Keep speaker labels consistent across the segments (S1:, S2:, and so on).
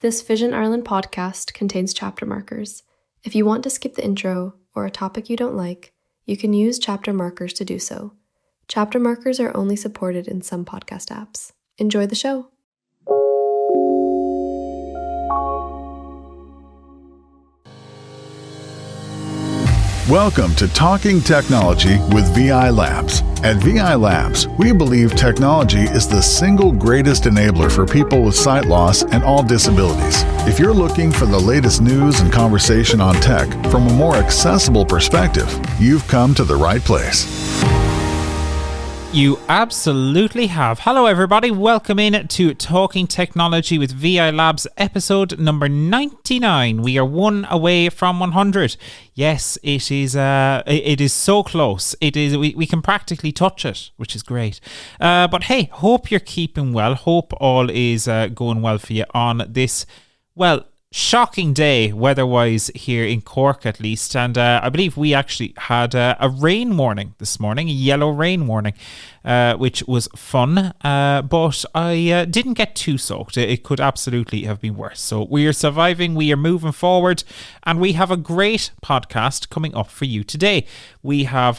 S1: This Vision Ireland podcast contains chapter markers. If you want to skip the intro or a topic you don't like, you can use chapter markers to do so. Chapter markers are only supported in some podcast apps. Enjoy the show.
S2: Welcome to Talking Technology with VI Labs. At VI Labs, we believe technology is the single greatest enabler for people with sight loss and all disabilities. If you're looking for the latest news and conversation on tech from a more accessible perspective, you've come to the right place.
S3: You absolutely have. Hello everybody, welcome in to Talking Technology with VI Labs episode number 99. We are one away from 100. Yes, it is so close. It is. We can practically touch it, which is great. But hey, hope you're keeping well. Hope all is going well for you on this, well, shocking day weather-wise here in Cork at least, and I believe we actually had a rain warning this morning, a yellow rain warning, which was fun, but I didn't get too soaked. It could absolutely have been worse. So we are surviving, we are moving forward, and we have a great podcast coming up for you today. We have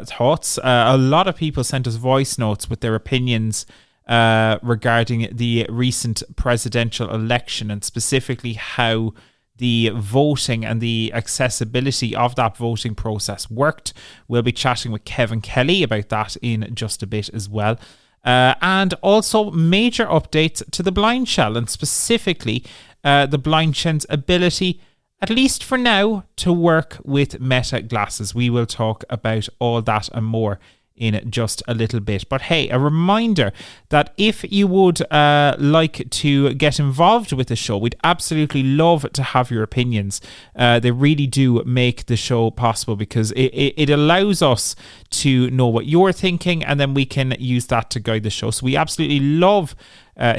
S3: thoughts. A lot of people sent us voice notes with their opinions regarding the recent presidential election, and specifically how the voting and the accessibility of that voting process worked. We'll be chatting with Kevin Kelly about that in just a bit as well. And also major updates to the BlindShell, and specifically the BlindShell's ability, at least for now, to work with Meta glasses. We will talk about all that and more in just a little bit. But hey, a reminder that if you would like to get involved with the show, we'd absolutely love to have your opinions. They really do make the show possible, because it allows us to know what you're thinking, and then we can use that to guide the show. So we absolutely love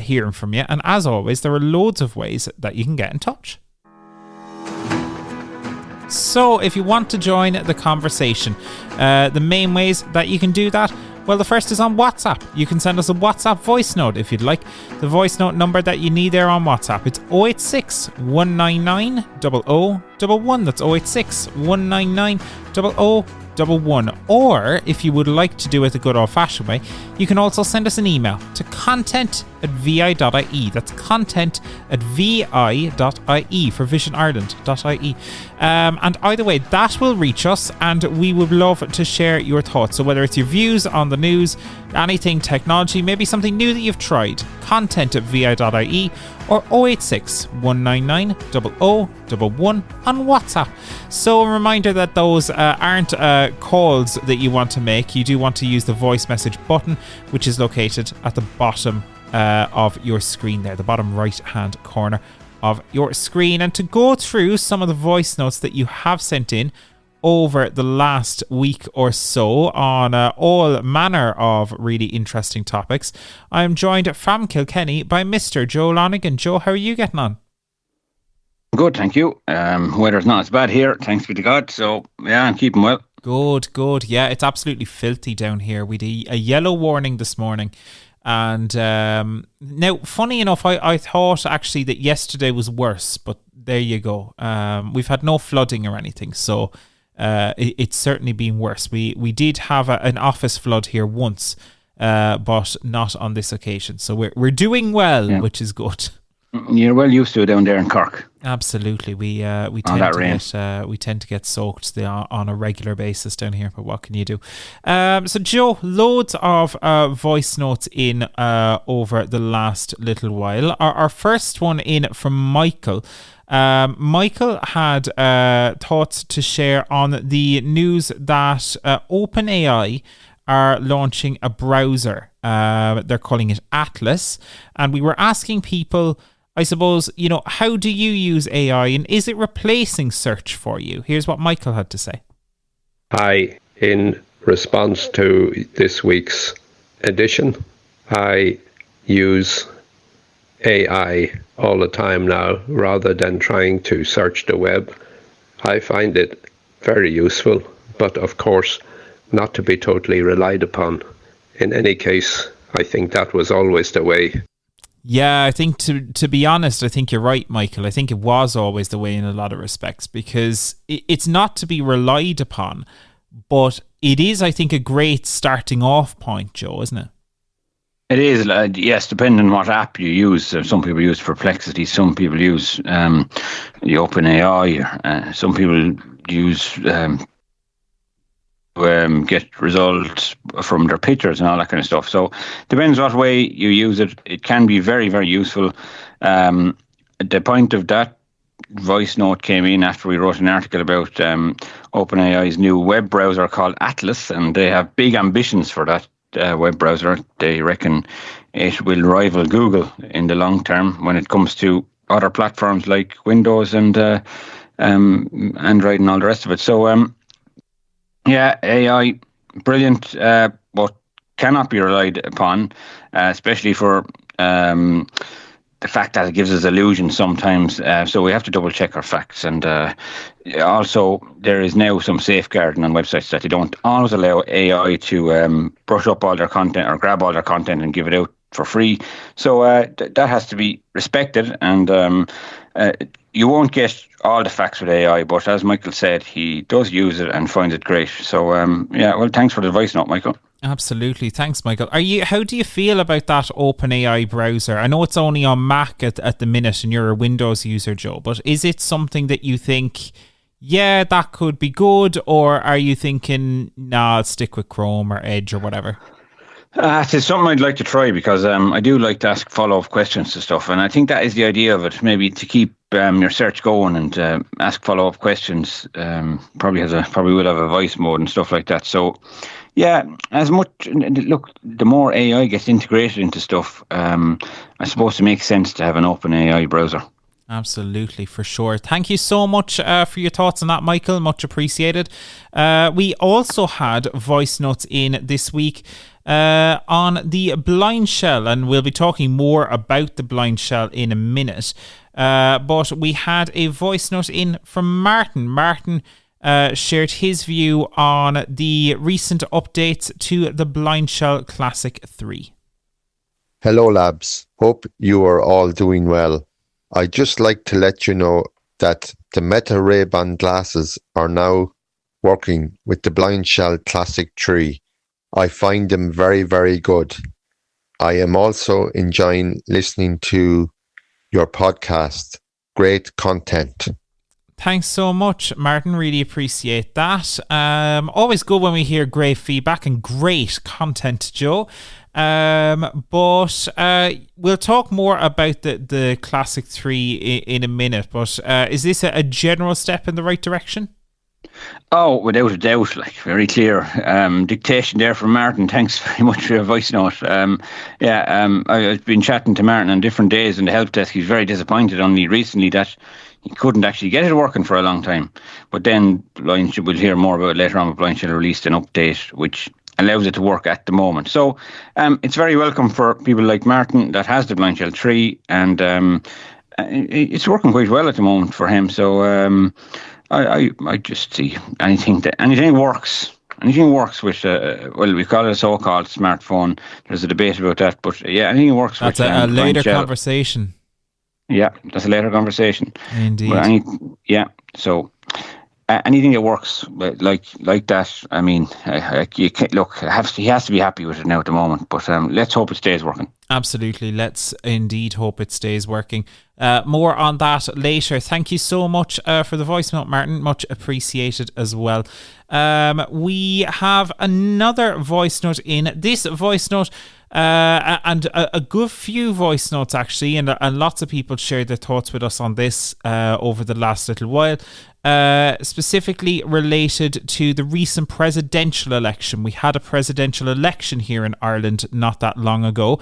S3: hearing from you. And as always, there are loads of ways that you can get in touch. So if you want to join the conversation, the main ways that you can do that, well, the first is on WhatsApp. You can send us a WhatsApp voice note if you'd like. The voice note number that you need there on WhatsApp, it's 086 199 0011. That's 086 199 0011. Or if you would like to do it the good old-fashioned way, you can also send us an email to content@vi.ie. That's content@vi.ie for visionireland.ie. And either way, that will reach us, and we would love to share your thoughts. So whether it's your views on the news, anything technology, maybe something new that you've tried, content@vi.ie, or 086 199 0011 on WhatsApp. So a reminder that those aren't calls that you want to make. You do want to use the voice message button, which is located at the bottom of your screen there, the bottom right hand corner of your screen. And to go through some of the voice notes that you have sent in over the last week or so on all manner of really interesting topics, I am joined from Kilkenny by Mr. Joe Lonigan. Joe, how are you getting on?
S4: Good, thank you. Weather's not as bad here, thanks be to God. So, yeah, I'm keeping well.
S3: Good. Yeah, it's absolutely filthy down here. We had a yellow warning this morning. And now, funny enough, I thought actually that yesterday was worse, but there you go. We've had no flooding or anything, so it's certainly been worse. We did have an office flood here once, but not on this occasion. So we're doing well, yeah, which is good.
S4: You're well used to it down there in Cork.
S3: Absolutely, we tend to get soaked on a regular basis down here. But what can you do? So Joe, loads of voice notes in over the last little while. Our first one in from Michael. Michael had thoughts to share on the news that OpenAI are launching a browser. They're calling it Atlas, and we were asking people, I suppose, how do you use AI, and is it replacing search for you? Here's what Michael had to say.
S5: Hi, in response to this week's edition, I use AI all the time now rather than trying to search the web. I find it very useful, but of course not to be totally relied upon. In any case, I think that was always the way.
S3: Yeah, I think to be honest, I think you're right, Michael. I think it was always the way in a lot of respects, because it's not to be relied upon, but it is, I think, a great starting off point, Joe, isn't it?
S4: It is, yes, depending on what app you use. Some people use Perplexity, some people use the OpenAI, some people use get results from their pictures and all that kind of stuff. So depends what way you use it. It can be very, very useful. The point of that voice note came in after we wrote an article about OpenAI's new web browser called Atlas, and they have big ambitions for that web browser. They reckon it will rival Google in the long term when it comes to other platforms like Windows and Android and all the rest of it. So yeah, AI, brilliant, but cannot be relied upon, especially for the fact that it gives us illusions sometimes. So we have to double check our facts. And also, there is now some safeguarding on websites that they don't always allow AI to brush up all their content or grab all their content and give it out for free. So that has to be respected. And you won't get all the facts with AI, but as Michael said, he does use it and finds it great. So yeah, well, thanks for the voice note, Michael.
S3: Absolutely, thanks, Michael. How do you feel about that OpenAI browser? I know it's only on Mac at the minute, and you're a Windows user, Joe. But is it something that you think, yeah, that could be good, or are you thinking, nah, stick with Chrome or Edge or whatever?
S4: It's something I'd like to try, because I do like to ask follow-up questions to stuff, and I think that is the idea of it, maybe to keep your search going and ask follow-up questions. Probably will have a voice mode and stuff like that. So yeah, look, the more AI gets integrated into stuff, I suppose it makes sense to have an open AI browser.
S3: Absolutely, for sure. Thank you so much for your thoughts on that, Michael. Much appreciated. We also had voice notes in this week on the BlindShell, and we'll be talking more about the BlindShell in a minute. But we had a voice note in from Martin. Martin shared his view on the recent updates to the BlindShell Classic 3.
S6: Hello, labs. Hope you are all doing well. I'd just like to let you know that the Meta Ray-Ban glasses are now working with the BlindShell Classic 3. I find them very, very good. I am also enjoying listening to your podcast. Great content.
S3: Thanks so much, Martin. Really appreciate that. Always good when we hear great feedback and great content, Joe. But we'll talk more about the Classic 3 in a minute. But is this a general step in the right direction?
S4: Oh, without a doubt, very clear. Dictation there from Martin. Thanks very much for your voice note. I've been chatting to Martin on different days in the help desk. He's very disappointed only recently that he couldn't actually get it working for a long time. But then BlindShell, we'll hear more about it later on, but BlindShell released an update which allows it to work at the moment. So it's very welcome for people like Martin that has the BlindShell 3, and it's working quite well at the moment for him. So I just see anything works. Anything works with, we call it a so-called smartphone. There's a debate about that, but yeah, anything works
S3: that's
S4: with
S3: a later
S4: BlindShell.
S3: Conversation.
S4: Yeah, that's a later conversation.
S3: Indeed.
S4: So anything that works like that, I mean, you can't, look, he has to be happy with it now at the moment, but let's hope it stays working.
S3: Absolutely. Let's indeed hope it stays working. More on that later. Thank you so much for the voice note, Martin. Much appreciated as well. We have another voice note in. This voice note, and a good few voice notes actually, and lots of people shared their thoughts with us on this over the last little while, specifically related to the recent presidential election. We had a presidential election here in Ireland not that long ago.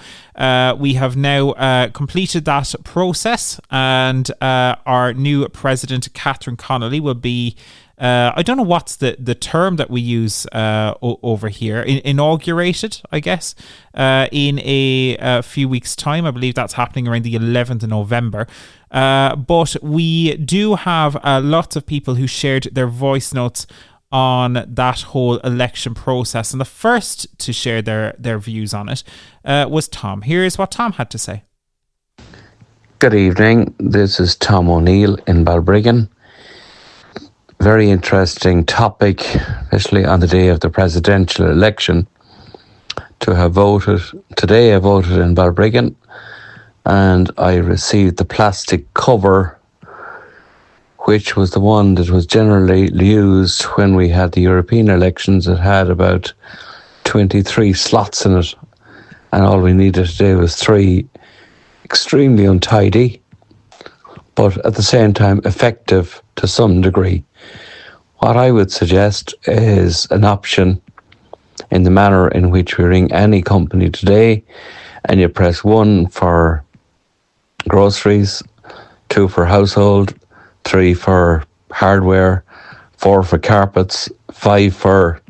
S3: We have now completed that process, and our new president, Catherine Connolly, will be I don't know what's the term that we use over here. Inaugurated, I guess, in a few weeks' time. I believe that's happening around the 11th of November. But we do have lots of people who shared their voice notes on that whole election process. And the first to share their views on it was Tom. Here's what Tom had to say.
S7: Good evening. This is Tom O'Neill in Balbriggan. Very interesting topic, especially on the day of the presidential election. To have voted today, I voted in Balbriggan, and I received the plastic cover, which was the one that was generally used when we had the European elections. It had about 23 slots in it, and all we needed to do was 3 extremely untidy, but at the same time effective to some degree. What I would suggest is an option in the manner in which we ring any company today, and you press 1 for groceries, 2 for household, 3 for hardware, 4 for carpets, 5 for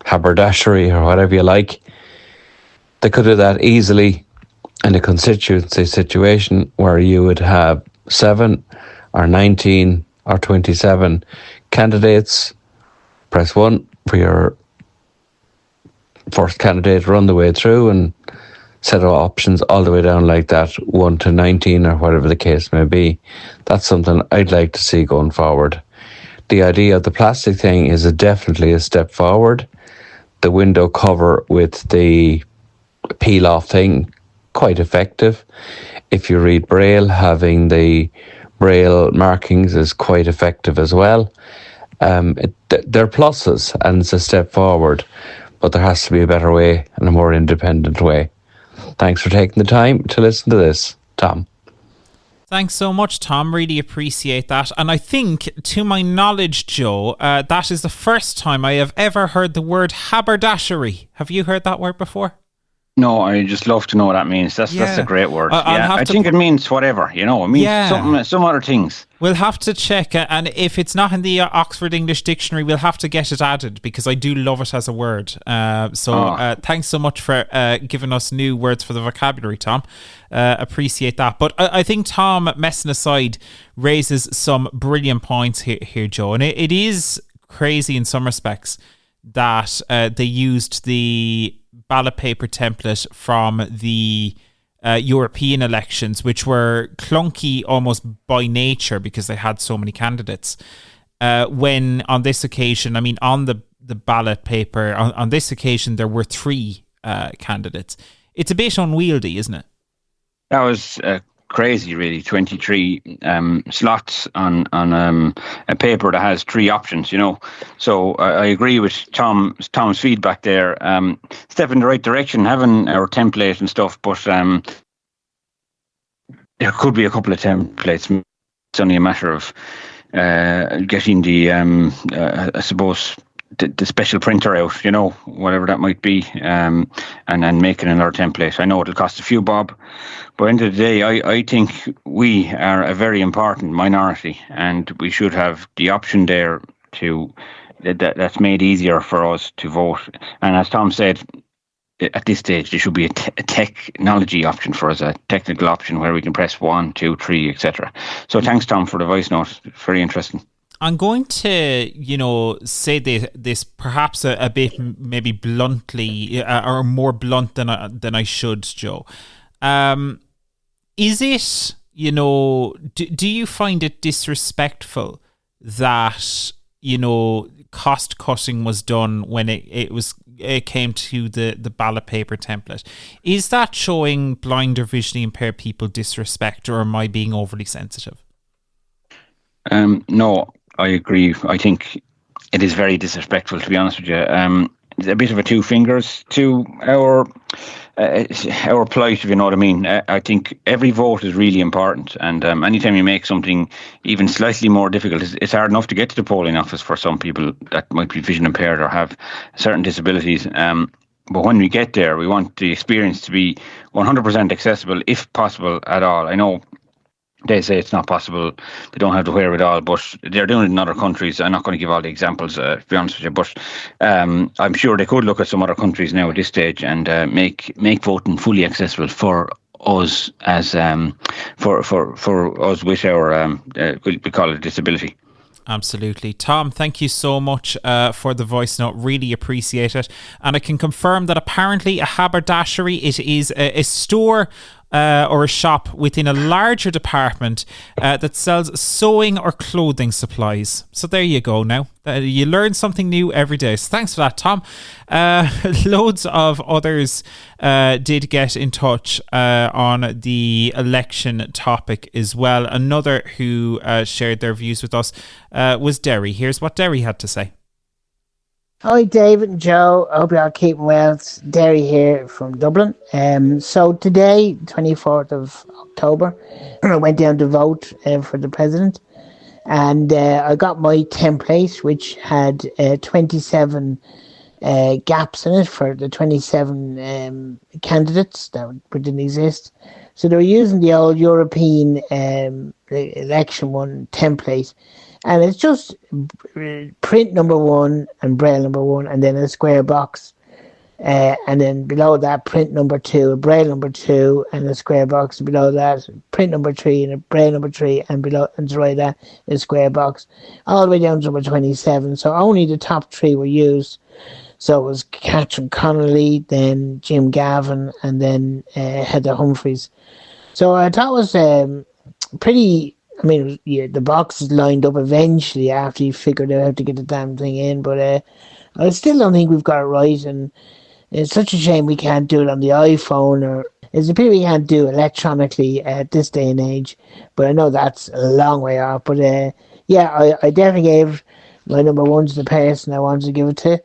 S7: haberdashery or whatever you like. They could do that easily in a constituency situation where you would have 7 or 19 or 27 candidates. Press 1 for your first candidate, run the way through and set of options all the way down like that, 1 to 19 or whatever the case may be. That's something I'd like to see going forward. The idea of the plastic thing is definitely a step forward. The window cover with the peel off thing, quite effective. If you read Braille, having the Braille markings is quite effective as well. They're pluses and it's a step forward, but there has to be a better way and a more independent way. Thanks for taking the time to listen to this, Tom.
S3: Thanks so much, Tom. Really appreciate that. And I think, to my knowledge, Joe, that is the first time I have ever heard the word haberdashery. Have you heard that word before?
S4: No, I just love to know what that means. That's a great word. I think it means whatever, it means some other things.
S3: We'll have to check, and if it's not in the Oxford English Dictionary, we'll have to get it added, because I do love it as a word. Thanks so much for giving us new words for the vocabulary, Tom. Appreciate that. But I think Tom, messing aside, raises some brilliant points here, Joe. And it is crazy in some respects that they used the ballot paper template from the European elections, which were clunky almost by nature because they had so many candidates. When on this occasion, on the ballot paper, on this occasion, there were 3 candidates. It's a bit unwieldy, isn't it?
S4: That was crazy, really. 23 slots on a paper that has 3 options, So I agree with Tom's feedback there. Step in the right direction, having our template and stuff, but there could be a couple of templates. It's only a matter of getting the, I suppose, the special printer out, whatever that might be, and then making another template. I know it'll cost a few bob, but at the end of the day, I think we are a very important minority, and we should have the option there to that's made easier for us to vote. And as Tom said, at this stage, there should be a technology option for us, a technical option where we can press 1, 2, 3, etc. So thanks, Tom, for the voice note. Very interesting.
S3: I'm going to, say this perhaps a bit maybe bluntly or more blunt than I should, Joe. Is it, do you find it disrespectful that, cost cutting was done when it came to the ballot paper template? Is that showing blind or visually impaired people disrespect, or am I being overly sensitive?
S4: No. I agree. I think it is very disrespectful, to be honest with you. It's a bit of a 2 fingers to our plight, if you know what I mean. I think every vote is really important, and anytime you make something even slightly more difficult, it's hard enough to get to the polling office for some people that might be vision impaired or have certain disabilities. But when we get there, we want the experience to be 100% accessible, if possible at all. I know they say it's not possible, they don't have the wherewithal, but they're doing it in other countries. I'm not going to give all the examples, to be honest with you, but I'm sure they could look at some other countries now at this stage and make voting fully accessible for us as for us with our we call it a disability.
S3: Absolutely. Tom, thank you so much for the voice note. Really appreciate it. And I can confirm that apparently a haberdashery, it is a store or a shop within a larger department that sells sewing or clothing supplies. So there you go now. You learn something new every day. So thanks for that, Tom. Loads of others did get in touch on the election topic as well. Another who shared their views with us was Derry. Here's what Derry had to say.
S8: Hi, David and Joe. I hope you're all keeping well. It's Derry here from Dublin. So today, 24th of October, I went down to vote for the president, and I got my template, which had 27 gaps in it for the 27 candidates that didn't exist. So they were using the old European election one template. And it's just print number 1 and braille number 1, and then a square box. And then below that, print number 2, a braille number 2, and a square box. Below that, print number 3 and a braille number 3, and below and to right that, a square box. All the way down to number 27. So only the top 3 were used. So it was Catherine Connolly, then Jim Gavin, and then Heather Humphreys. So I thought it was pretty... I mean, the box is lined up eventually after you figured out how to get the damn thing in, but I still don't think we've got it right, and it's such a shame we can't do it on the iPhone, or it's a pity we can't do electronically at this day and age, but I know that's a long way off. But yeah, I definitely gave my number 1 to the person I wanted to give it to,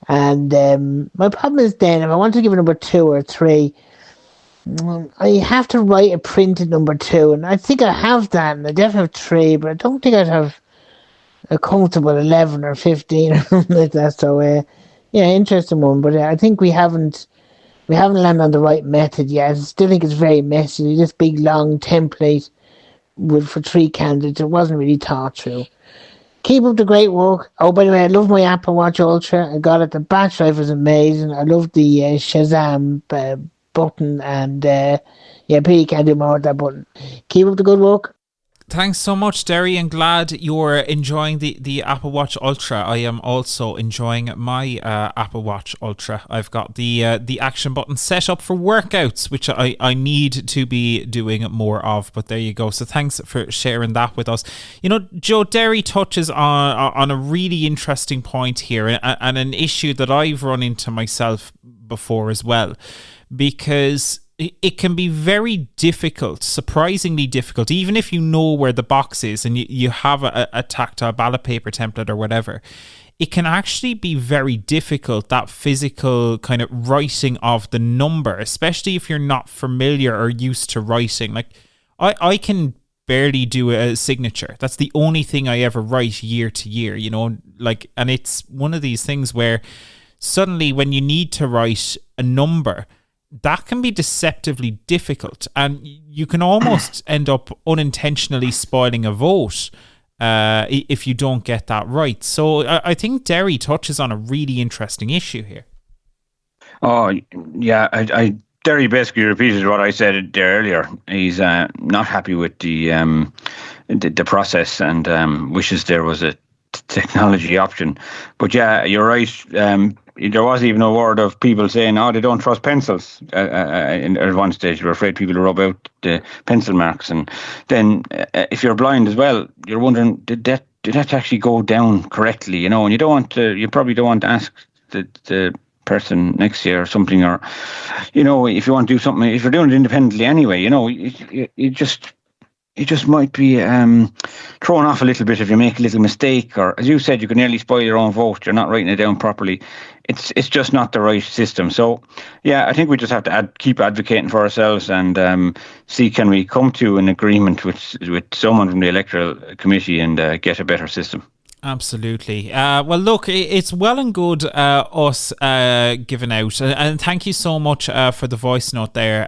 S8: and my problem is then, if I want to give it number 2 or 3, I have to write a printed number 2, and I think I have that, and I definitely have 3, but I don't think I'd have a comfortable 11 or 15 or something like that. So, yeah, interesting one, but I think we haven't landed on the right method yet. I still think it's very messy. This big long template for 3 candidates, it wasn't really thought through. Keep up the great work. Oh, by the way, I love my Apple Watch Ultra. I got it. The battery life was amazing. I love the Shazam button, and Pete can't do more with that button. Keep up the good work.
S3: Thanks so much, Derry, and glad you're enjoying the Apple Watch Ultra. I am also enjoying my Apple Watch Ultra. I've got the action button set up for workouts, which I need to be doing more of, but there you go. So thanks for sharing that with us. You know, Joe, Derry touches on a really interesting point here, and an issue that I've run into myself before as well, because it can be very difficult, surprisingly difficult, even if you know where the box is and you have a tactile ballot paper template or whatever. It can actually be very difficult, that physical kind of writing of the number, especially if you're not familiar or used to writing. Like, I can barely do a signature. That's the only thing I ever write year to year, you know, like, and it's one of these things where suddenly when you need to write a number, that can be deceptively difficult, and you can almost end up unintentionally spoiling a vote if you don't get that right. So I think Derry touches on a really interesting issue here. Oh,
S4: yeah, Derry basically repeated what I said there earlier. He's not happy with the process, and wishes there was a technology option. But yeah, you're right. There was even a word of people saying, they don't trust pencils. At one stage, they're afraid people will rub out the pencil marks. And then if you're blind as well, you're wondering, did that actually go down correctly? You know, and you probably don't want to ask the person next to you or something, or, you know, if you want to do something, if you're doing it independently anyway, you know, you just might be thrown off a little bit if you make a little mistake, or as you said, you can nearly spoil your own vote. You're not writing it down properly. It's just not the right system. So yeah, I think we just have to keep advocating for ourselves and see, can we come to an agreement with someone from the electoral committee and get a better system.
S3: Absolutely. Well, look, it's well and good us giving out, and thank you so much for the voice note there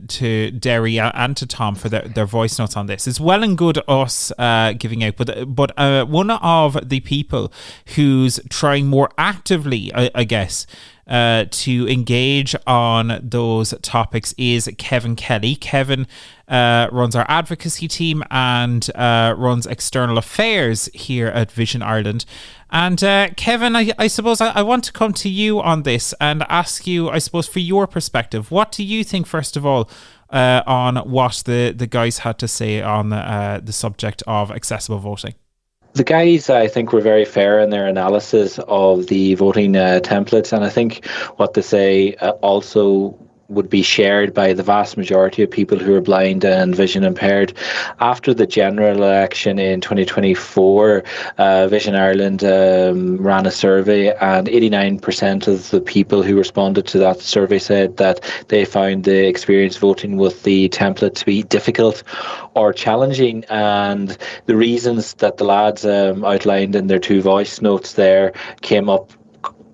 S3: to Derry and to Tom for their voice notes on this. It's well and good us giving out, but one of the people who's trying more actively, I guess, to engage on those topics is Kevin Kelly. Kevin runs our advocacy team and runs external affairs here at Vision Ireland. And Kevin, I suppose I want to come to you on this and ask you, I suppose, for your perspective, what do you think, first of all, on what the guys had to say on the subject of accessible voting.
S9: The guys, I think, were very fair in their analysis of the voting templates, and I think what they say also would be shared by the vast majority of people who are blind and vision impaired. After the general election in 2024, Vision Ireland ran a survey, and 89% of the people who responded to that survey said that they found the experience voting with the template to be difficult or challenging. And the reasons that the lads outlined in their 2 voice notes there came up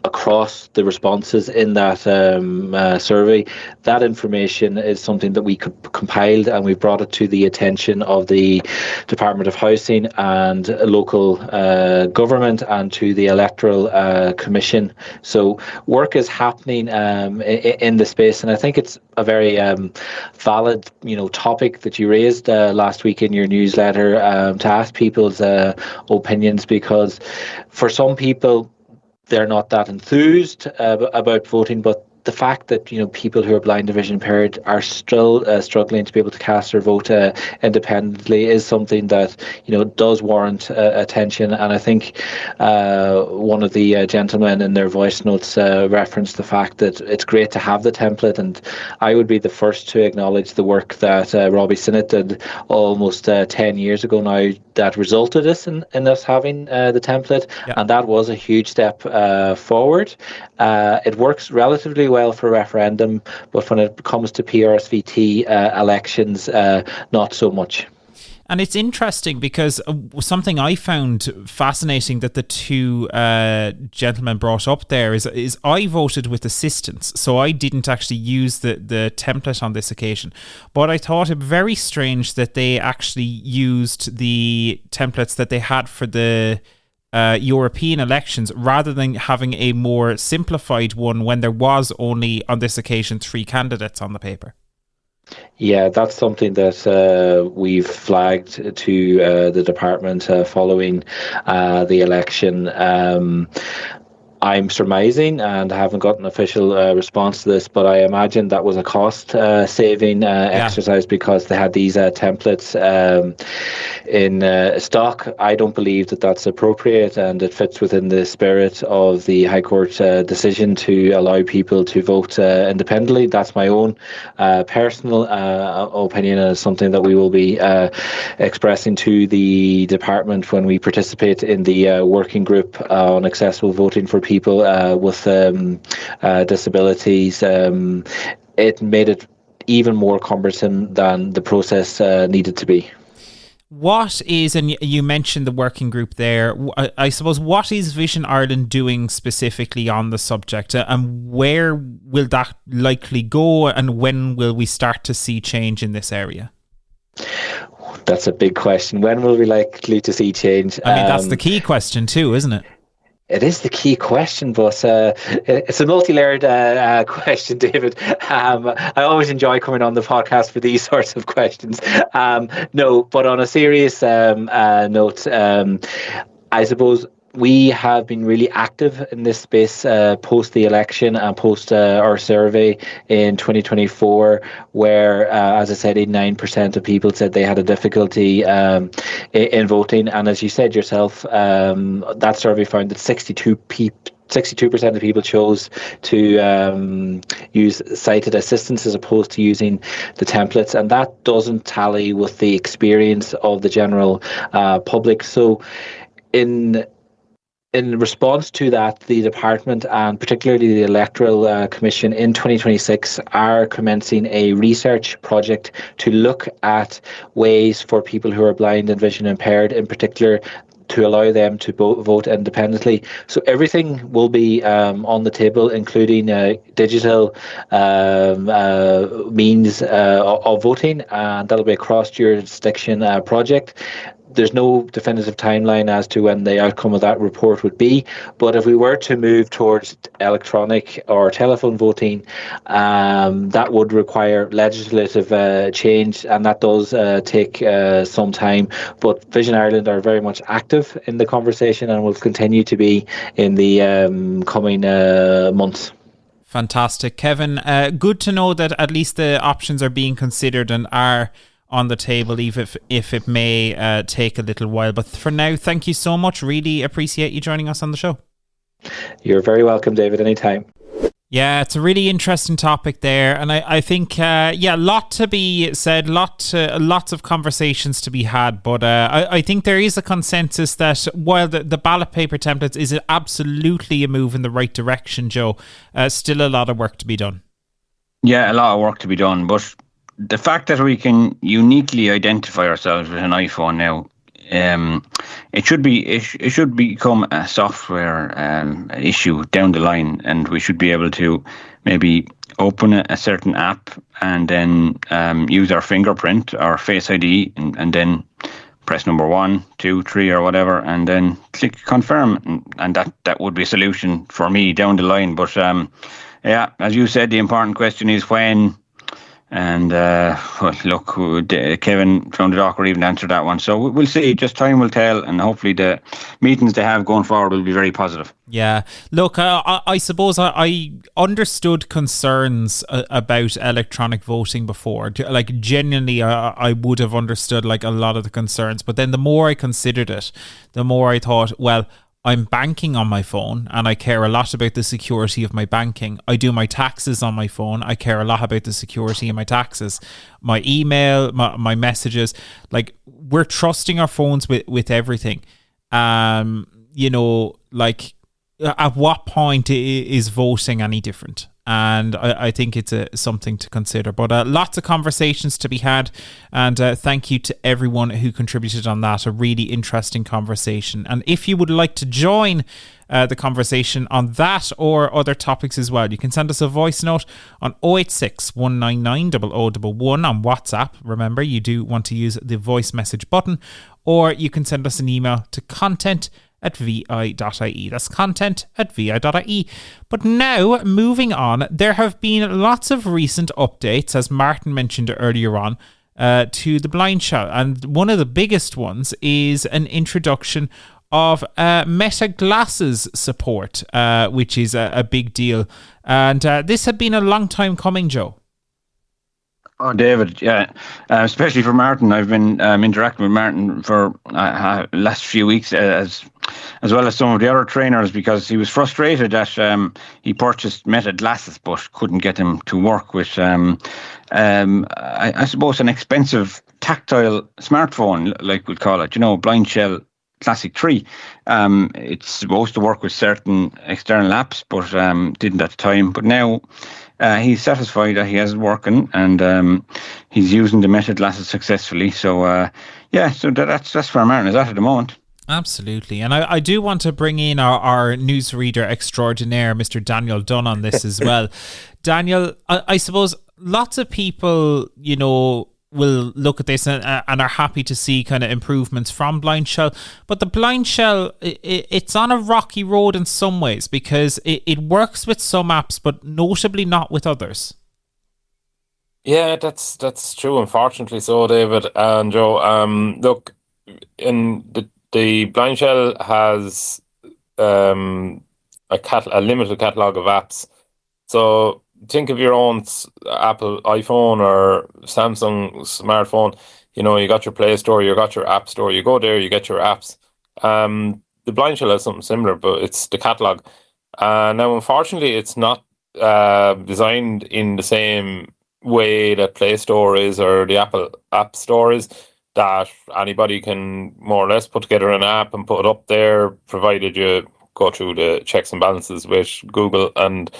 S9: across the responses in that survey. That information is something that we compiled, and we brought it to the attention of the Department of Housing and local government and to the Electoral Commission. So work is happening in the space, and I think it's a very valid topic that you raised last week in your newsletter to ask people's opinions, because for some people they're not that enthused about voting, but the fact that people who are blind and vision impaired are still struggling to be able to cast their vote independently is something that does warrant attention. And I think one of the gentlemen in their voice notes referenced the fact that it's great to have the template, and I would be the first to acknowledge the work that Robbie Sinnott did almost 10 years ago now that resulted in us having the template. Yeah. And that was a huge step forward. It works relatively well for referendum, but when it comes to PRSVT elections, not so much.
S3: And it's interesting because something I found fascinating that the 2 gentlemen brought up there is I voted with assistance, so I didn't actually use the template on this occasion. But I thought it very strange that they actually used the templates that they had for the European elections rather than having a more simplified one when there was only, on this occasion, 3 candidates on the paper.
S9: Yeah, that's something that we've flagged to the department following the election. I'm surmising, and I haven't got an official response to this, but I imagine that was a cost-saving exercise because they had these templates in stock. I don't believe that that's appropriate, and it fits within the spirit of the High Court decision to allow people to vote independently. That's my own personal opinion, and it's something that we will be expressing to the department when we participate in the working group on accessible voting for people with disabilities. It made it even more cumbersome than the process needed to be.
S3: What is, and you mentioned the working group there, I suppose, what is Vision Ireland doing specifically on the subject, and where will that likely go, and when will we start to see change in this area?
S9: That's a big question. When will we likely to see change?
S3: I mean, that's the key question too, isn't it?
S9: It is the key question, but it's a multi-layered question, David. I always enjoy coming on the podcast for these sorts of questions. No, but on a serious note, I suppose we have been really active in this space post the election and post our survey in 2024, where, as I said, 89% of people said they had a difficulty in voting. And as you said yourself, that survey found that 62% of people chose to use sighted assistance as opposed to using the templates, and that doesn't tally with the experience of the general public. So in response to that, the department and particularly the Electoral Commission in 2026 are commencing a research project to look at ways for people who are blind and vision impaired in particular to allow them to vote independently. So everything will be on the table, including digital means of voting, and that'll be a cross-jurisdiction project. There's no definitive timeline as to when the outcome of that report would be, but if we were to move towards electronic or telephone voting, that would require legislative change, and that does take some time. But Vision Ireland are very much active in the conversation and will continue to be in the coming months.
S3: Fantastic. Kevin, good to know that at least the options are being considered and are on the table, even if it may take a little while. But for now, thank you so much. Really appreciate you joining us on the show.
S9: You're very welcome, David, anytime.
S3: Yeah, it's a really interesting topic there. And I think, a lot to be said, lots of conversations to be had. But I think there is a consensus that while the ballot paper templates is absolutely a move in the right direction, Joe, still a lot of work to be done. Yeah, a lot of work to be done. But the fact that we can uniquely identify ourselves with an iPhone now, it should become a software issue down the line, and we should be able to maybe open a certain app and then use our fingerprint or Face ID and then press number 1, 2, 3 or whatever, and then click confirm, and that would be a solution for me down the line. But as you said, the important question is when. And look, Kevin found it awkward even to answer that one. So we'll see. Just time will tell, and hopefully the meetings they have going forward will be very positive. Yeah. Look, I suppose I understood concerns about electronic voting before. Like, genuinely, I would have understood like a lot of the concerns. But then the more I considered it, the more I thought, well, I'm banking on my phone and I care a lot about the security of my banking. I do my taxes on my phone. I care a lot about the security of my taxes. My email, my messages. Like, we're trusting our phones with everything. Like, at what point is voting any different? And I think it's something to consider. But lots of conversations to be had. And thank you to everyone who contributed on that. A really interesting conversation. And if you would like to join the conversation on that or other topics as well, you can send us a voice note on 086 199 0011 on WhatsApp. Remember, you do want to use the voice message button. Or you can send us an email to content@vi.ie. That's content@vi.ie. But now, moving on, there have been lots of recent updates, as Martin mentioned earlier on, to the BlindShell. And one of the biggest ones is an introduction of Meta Glasses support, which is a big deal. And this had been a long time coming, Joe. Oh, David, yeah, especially for Martin. I've been interacting with Martin for last few weeks, as well as some of the other trainers, because he was frustrated that he purchased Meta Glasses but couldn't get them to work with, I suppose, an expensive tactile smartphone, like we'd call it, BlindShell Classic 3. It's supposed to work with certain external apps, but didn't at the time. But now he's satisfied that he has it working, and he's using the Meta Glasses successfully. So, so that's where Martin is at the moment. Absolutely. And I do want to bring in our newsreader extraordinaire, Mr. Daniel Dunn, on this as well. Daniel, I suppose lots of people, will look at this and are happy to see kind of improvements from BlindShell. But the BlindShell, it's on a rocky road in some ways, because it works with some apps, but notably not with others.
S10: Yeah, that's true, unfortunately so, David and Joe. Look, in the BlindShell has a limited catalogue of apps. So think of your own Apple iPhone or Samsung smartphone. You got your Play Store, you got your App Store. You go there, you get your apps. The BlindShell has something similar, but it's the catalog. Now, unfortunately, it's not designed in the same way that Play Store is or the Apple App Store is, that anybody can more or less put together an app and put it up there, provided you go through the checks and balances with Google and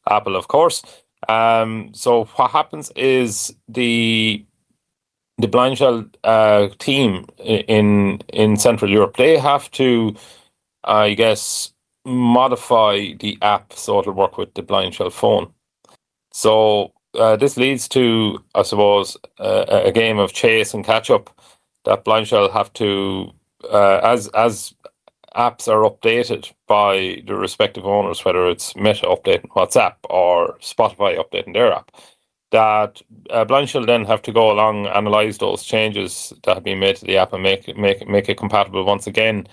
S10: Apple, of course. So what happens is the BlindShell team in Central Europe, they have to, I guess, modify the app so it'll work with the BlindShell phone. So this leads to, I suppose, a game of chase and catch up that BlindShell have to, as apps are updated by the respective owners, whether it's Meta updating WhatsApp or Spotify updating their app, that BlindShell then have to go along, analyze those changes that have been made to the app and make it compatible once again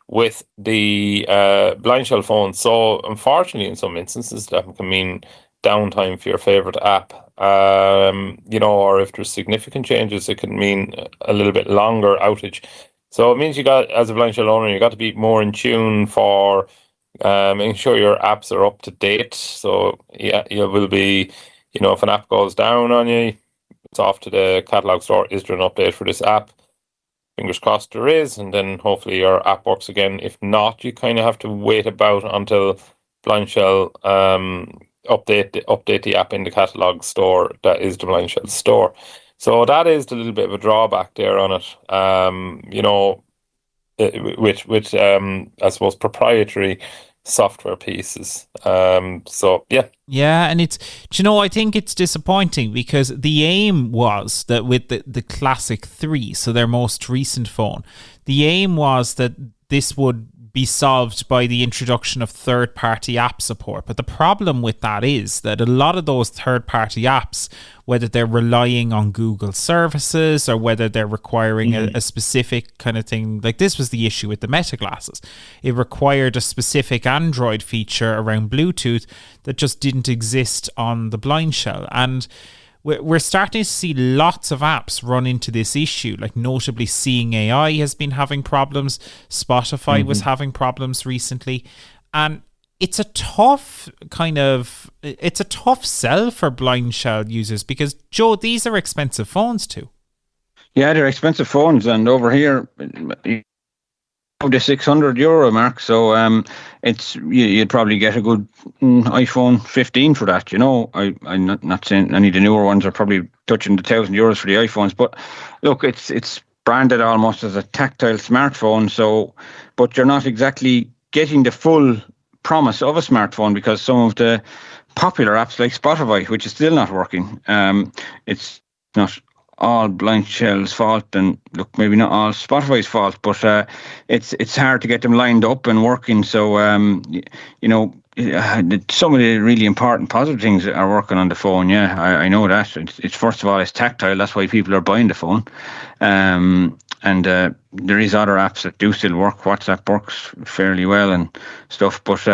S10: with the BlindShell phone. So unfortunately, in some instances, that can mean downtime for your favorite app. Or if there's significant changes, it can mean a little bit longer outage. So it means as a BlindShell owner, you got to be more in tune for making sure your apps are up to date. So yeah, you will be, if an app goes down on you, it's off to the catalog store. Is there an update for this app? Fingers crossed there is, and then hopefully your app works again. If not, you kind of have to wait about until BlindShell update the app in the catalog store. That is the BlindShell store. So that is a little bit of a drawback there on it. With I suppose proprietary software pieces. So yeah.
S3: Yeah, and I think it's disappointing because the aim was that with the Classic 3, so their most recent phone, the aim was that this would be solved by the introduction of third-party app support. But the problem with that is that a lot of those third-party apps, whether they're relying on Google services or whether they're requiring a specific kind of thing, like this was the issue with the Meta glasses. It required a specific Android feature around Bluetooth that just didn't exist on the BlindShell. And we're starting to see lots of apps run into this issue, like notably Seeing AI has been having problems. Spotify was having problems recently. And it's a tough sell for BlindShell users because, Joe, these are expensive phones too.
S4: Yeah, they're expensive phones. And over here, the €600 mark, so you'd probably get a good iPhone 15 for that. I'm not saying any of the newer ones are probably touching the €1,000 for the iPhones, but look, it's branded almost as a tactile smartphone. So, but you're not exactly getting the full promise of a smartphone because some of the popular apps like Spotify, which is still not working, it's not all BlindShell's fault, and look, maybe not all Spotify's fault, but it's hard to get them lined up and working. So some of the really important positive things are working on the phone. Yeah, I know that. It's first of all, it's tactile. That's why people are buying the phone. And there is other apps that do still work. WhatsApp works fairly well and stuff. But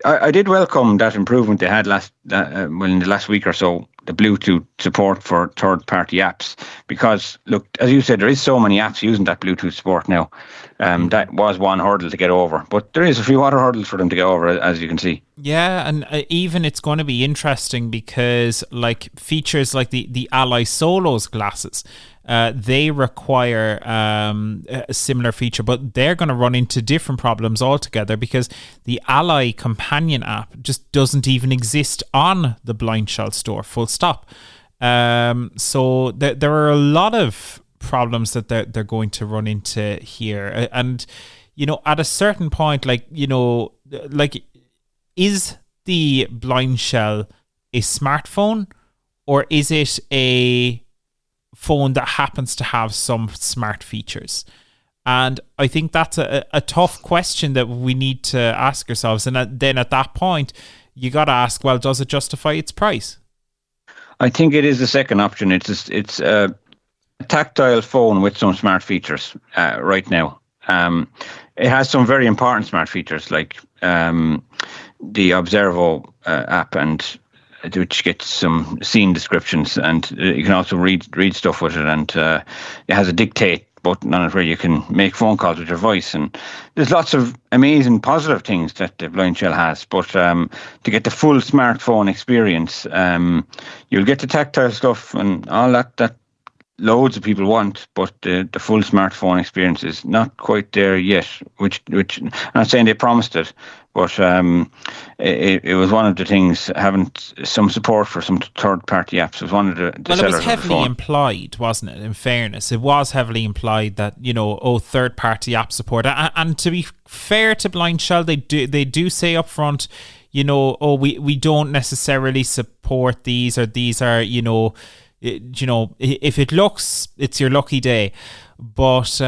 S4: I did welcome that improvement they had in the last week or so, the Bluetooth support for third-party apps. Because, look, as you said, there is so many apps using that Bluetooth support now. That was one hurdle to get over. But there is a few other hurdles for them to get over, as you can see.
S3: Yeah, and even it's going to be interesting because like features like the Ally Solos glasses, they require a similar feature, but they're going to run into different problems altogether because the Ally companion app just doesn't even exist on the BlindShell store, full stop. So there are a lot of problems that they're going to run into here. And, at a certain point, is the BlindShell a smartphone or is it a phone that happens to have some smart features? And I think that's a tough question that we need to ask ourselves. And then at that point, you got to ask, well, does it justify its price?
S4: I think it is the second option. It's a tactile phone with some smart features right now. It has some very important smart features like the Observo app, and which gets some scene descriptions, and you can also read stuff with it, and it has a dictate button on it where you can make phone calls with your voice, and there's lots of amazing positive things that the BlindShell has. But to get the full smartphone experience, you'll get the tactile stuff and all that loads of people want, but the full smartphone experience is not quite there yet, which I'm not saying they promised it, but it was one of the things, having some support for some third-party apps was one of the sellers.
S3: Well, it was heavily implied, wasn't it? In fairness, it was heavily implied that, third-party app support. And to be fair to BlindShell, they do say up front, we don't necessarily support these, or these are, if it looks, it's your lucky day. But,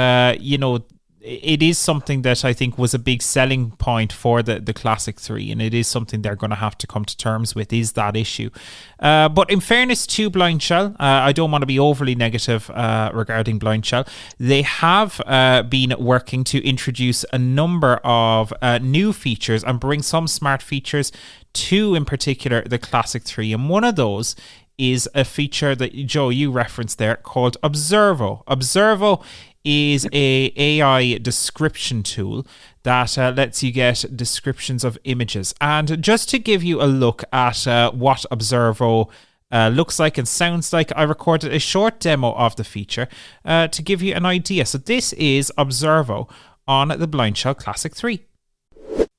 S3: it is something that I think was a big selling point for the Classic 3, and it is something they're going to have to come to terms with, is that issue. But in fairness to BlindShell, I don't want to be overly negative regarding BlindShell. They have been working to introduce a number of new features and bring some smart features to, in particular, the Classic 3. And one of those is a feature that, Joe, you referenced there, called Observo. Observo is a AI description tool that lets you get descriptions of images. And just to give you a look at what Observo looks like and sounds like, I recorded a short demo of the feature to give you an idea. So this is Observo on the BlindShell Classic 3.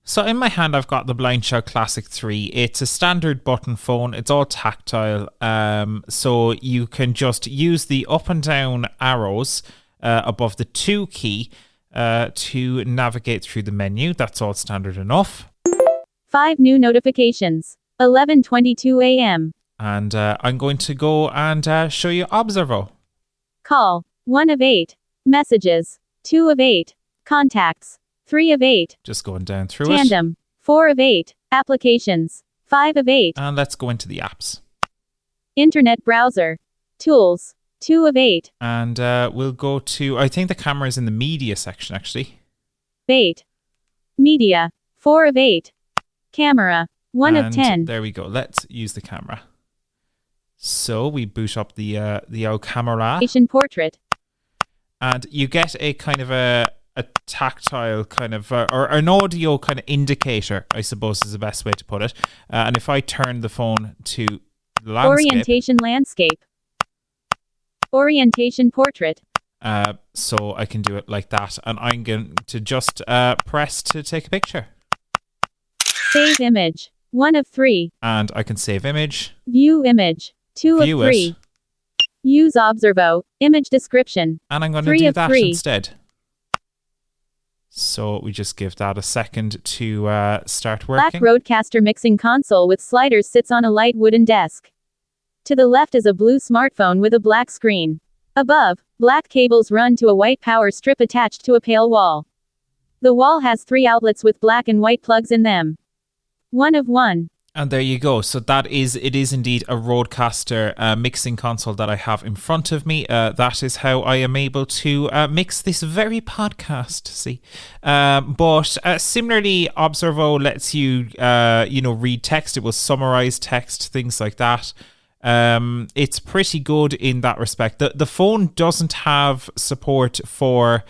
S3: So in my hand, I've got the BlindShell Classic 3. It's a standard button phone. It's all tactile. So you can just use the up and down arrows above the 2 key to navigate through the menu. That's all standard enough.
S11: 5 new notifications. 11:22 a.m.
S3: And I'm going to go and show you Observo.
S11: Call. 1 of 8. Messages. 2 of 8. Contacts. 3 of 8.
S3: Just going down through
S11: Tandem. 4 of 8. Applications. 5 of 8.
S3: And let's go into the apps.
S11: Internet browser. Tools. 2 of 8.
S3: And we'll go to, I think the camera is in the media section, actually.
S11: 8. Media. 4 of 8. Camera. 1 of 10.
S3: There we go. Let's use the camera. So we boot up the old camera.
S11: Portrait.
S3: And you get a kind of a tactile kind of, or an audio kind of indicator, I suppose is the best way to put it. And if I turn the phone to landscape.
S11: Orientation landscape. Orientation portrait.
S3: So I can do it like that. And I'm going to just press to take a picture.
S11: Save image. 1 of 3.
S3: And I can save image.
S11: View image. 2 of 3.
S3: It.
S11: Use Observo. Image description.
S3: And I'm going to do that 3. Instead. So we just give that a second to start working.
S11: Black Rodecaster mixing console with sliders sits on a light wooden desk. To the left is a blue smartphone with a black screen. Above, black cables run to a white power strip attached to a pale wall. The wall has 3 outlets with black and white plugs in them. 1 of 1.
S3: And there you go. So it is indeed a Rodecaster mixing console that I have in front of me. That is how I am able to mix this very podcast. See, but similarly, Observo lets you read text. It will summarize text, things like that. It's pretty good in that respect. The phone doesn't have support for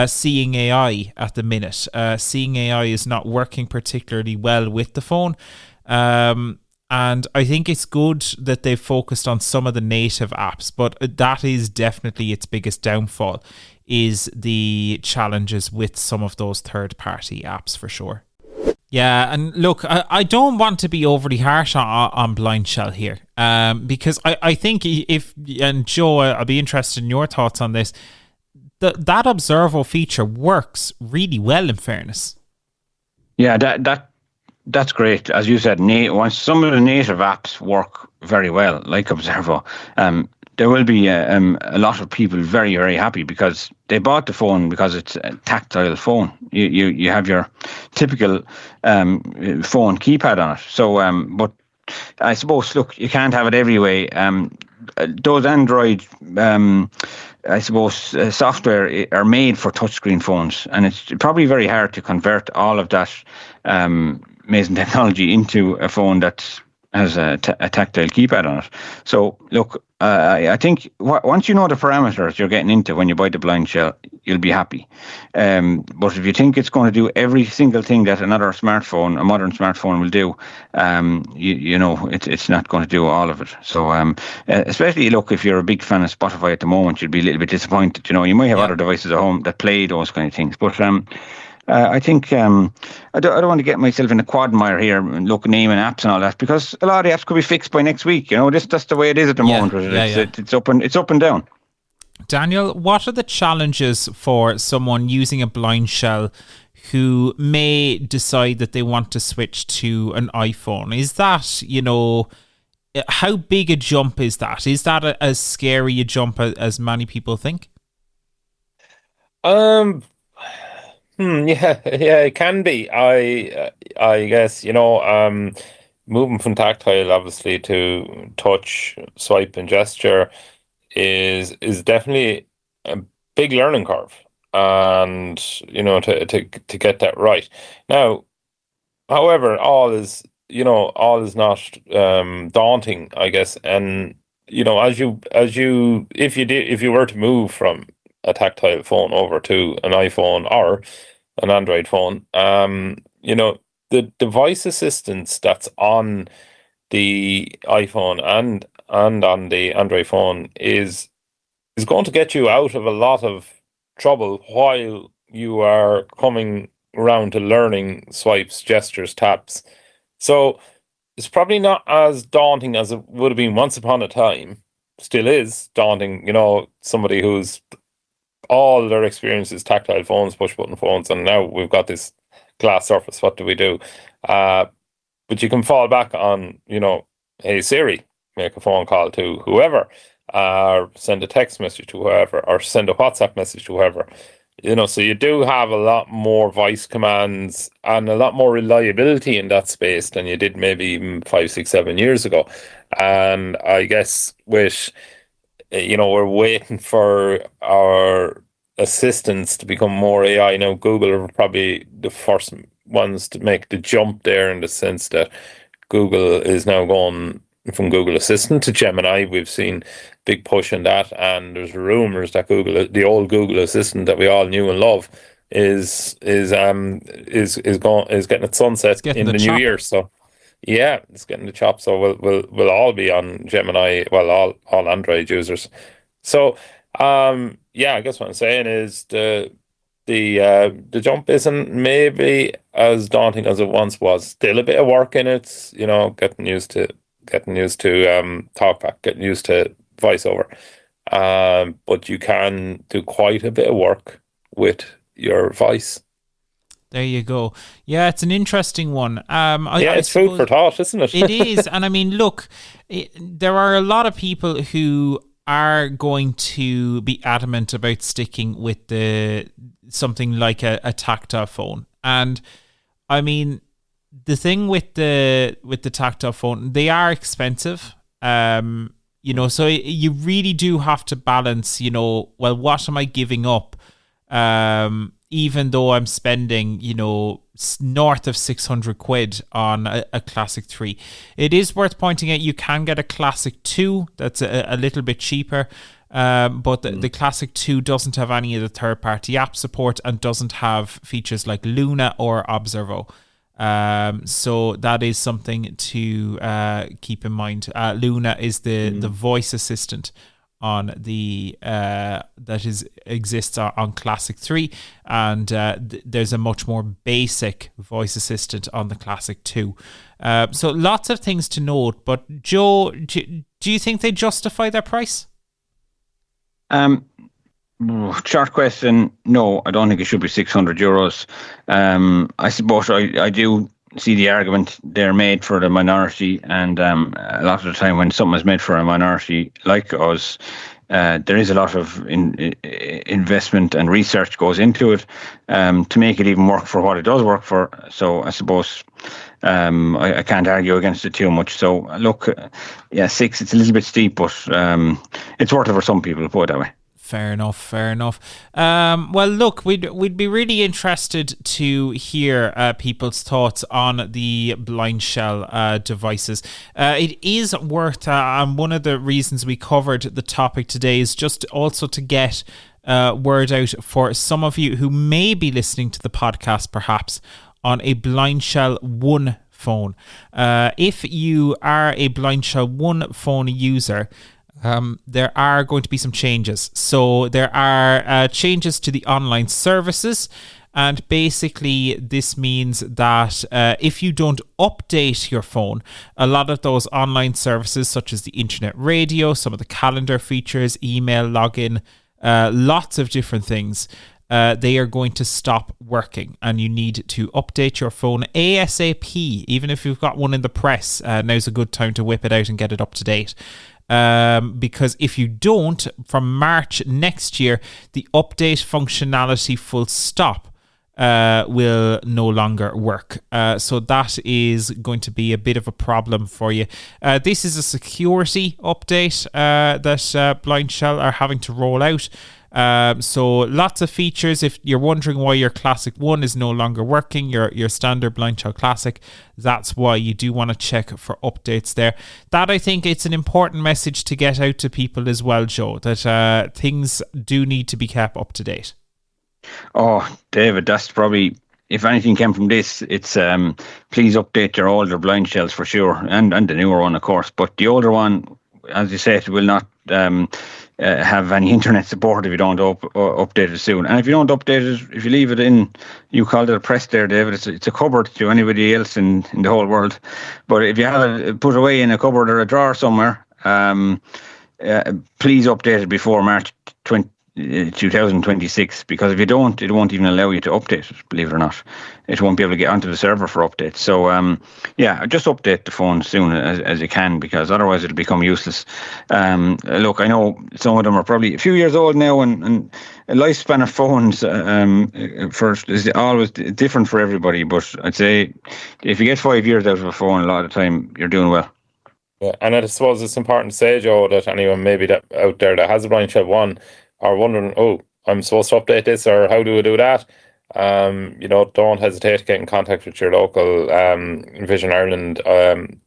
S3: Seeing AI at the minute. Seeing AI is not working particularly well with the phone. And I think it's good that they've focused on some of the native apps, but that is definitely its biggest downfall, is the challenges with some of those third-party apps for sure. Yeah, and look, I don't want to be overly harsh on BlindShell here, because I think and Joe, I'll be interested in your thoughts on this, that Observo feature works really well, in fairness.
S4: Yeah, that's great. As you said, once some of the native apps work very well, like Observo, there will be a lot of people very, very happy because they bought the phone because it's a tactile phone. You have your typical phone keypad on it. So, but I suppose, look, you can't have it every way. Those Android, I suppose, software are made for touchscreen phones, and it's probably very hard to convert all of that amazing technology into a phone that has a tactile keypad on it. So, look, I think once you know the parameters you're getting into when you buy the BlindShell, you'll be happy. But if you think it's going to do every single thing that another smartphone, a modern smartphone, will do, it's not going to do all of it. So, especially, look, if you're a big fan of Spotify at the moment, you'll be a little bit disappointed. You might have other devices at home that play those kind of things. But I think I don't want to get myself in a quagmire here and look naming apps and all that, because a lot of the apps could be fixed by next week. That's the way it is at the moment. It's up and down.
S3: Daniel, what are the challenges for someone using a BlindShell who may decide that they want to switch to an iPhone? Is that, how big a jump is that? Is that as scary a jump as many people think?
S10: Yeah, yeah, it can be. I guess, moving from tactile obviously to touch, swipe, and gesture is definitely a big learning curve, and to get that right. Now, however, all is not daunting, I guess, and if you were to move from a tactile phone over to an iPhone or an Android phone, the device assistance that's on the iPhone and on the Android phone is going to get you out of a lot of trouble while you are coming around to learning swipes, gestures, taps. So it's probably not as daunting as it would have been once upon a time. Still is daunting, somebody who's all their experience is tactile phones, push button phones, and now we've got this glass surface. What do we do? But you can fall back on, hey Siri, make a phone call to whoever, or send a text message to whoever, or send a WhatsApp message to whoever. So you do have a lot more voice commands and a lot more reliability in that space than you did maybe even 5, 6, 7 years ago. And I guess we're waiting for our assistants to become more AI. Now, Google are probably the first ones to make the jump there, in the sense that Google is now going from Google Assistant to Gemini. We've seen big push in that, and there's rumors that the old Google Assistant that we all knew and love, is getting its sunset in the new year. So yeah, it's getting the chop. So we'll all be on Gemini. Well, all Android users. So yeah, I guess what I'm saying is the jump isn't maybe as daunting as it once was. Still a bit of work in it, getting used to TalkBack, getting used to voiceover. But you can do quite a bit of work with your voice.
S3: There you go. Yeah, it's an interesting one.
S10: It's food for thought, isn't it?
S3: It is. And I mean, look, there are a lot of people who are going to be adamant about sticking with something like a tactile phone. And I mean, the thing with the tactile phone, they are expensive. So you really do have to balance, well, what am I giving up? Even though I'm spending, north of 600 quid on a Classic 3. It is worth pointing out you can get a Classic 2 that's a little bit cheaper, but the Classic 2 doesn't have any of the third-party app support and doesn't have features like Luna or Observo. So that is something to keep in mind. Luna is the voice assistant on the exists on Classic 3, and there's a much more basic voice assistant on the Classic 2. So lots of things to note, but Joe, do you think they justify their price?
S4: Short question, no, I don't think it should be €600. I suppose I do see the argument they're made for the minority, and a lot of the time when something is made for a minority like us, there is a lot of investment and research goes into it to make it even work for what it does work for. So I suppose I can't argue against it too much. So look, 6, it's a little bit steep, but it's worth it for some people, put it that way.
S3: Fair enough. Well, look, we'd be really interested to hear people's thoughts on the BlindShell devices. It is worth, and one of the reasons we covered the topic today is just also to get word out for some of you who may be listening to the podcast perhaps on a BlindShell 1 phone. If you are a BlindShell 1 phone user, there are going to be some changes. So there are changes to the online services, and basically this means that if you don't update your phone, a lot of those online services such as the internet radio, some of the calendar features, email login, lots of different things, they are going to stop working, and you need to update your phone ASAP. Even if you've got one in the press, now's a good time to whip it out and get it up to date. Because if you don't, from March next year, the update functionality full stop will no longer work. So that is going to be a bit of a problem for you. This is a security update that BlindShell are having to roll out. So lots of features. If you're wondering why your Classic 1 is no longer working, your standard BlindShell Classic, that's why you do want to check for updates there. That, I think, it's an important message to get out to people as well, Joe, that things do need to be kept up to date.
S4: Oh, David, that's probably, if anything came from this, it's please update your older BlindShells for sure, and the newer one, of course. But the older one, as you said, will not have any internet support if you don't update it soon. And if you don't update it, if you leave it in, you called it a press there, David, it's a cupboard to anybody else in the whole world. But if you have it put away in a cupboard or a drawer somewhere, please update it before March 2026, because if you don't, it won't even allow you to update it, believe it or not. It won't be able to get onto the server for updates. So just update the phone as soon as you can, because otherwise it'll become useless. Look, I know some of them are probably a few years old now, and a lifespan of phones first is always different for everybody, but I'd say if you get 5 years out of a phone, a lot of the time you're doing well.
S10: Yeah, and I suppose it's important to say, Joe, that anyone maybe that out there that has a BlindShell 1 are wondering, I'm supposed to update this, or how do I do that? Don't hesitate to get in contact with your local Vision Ireland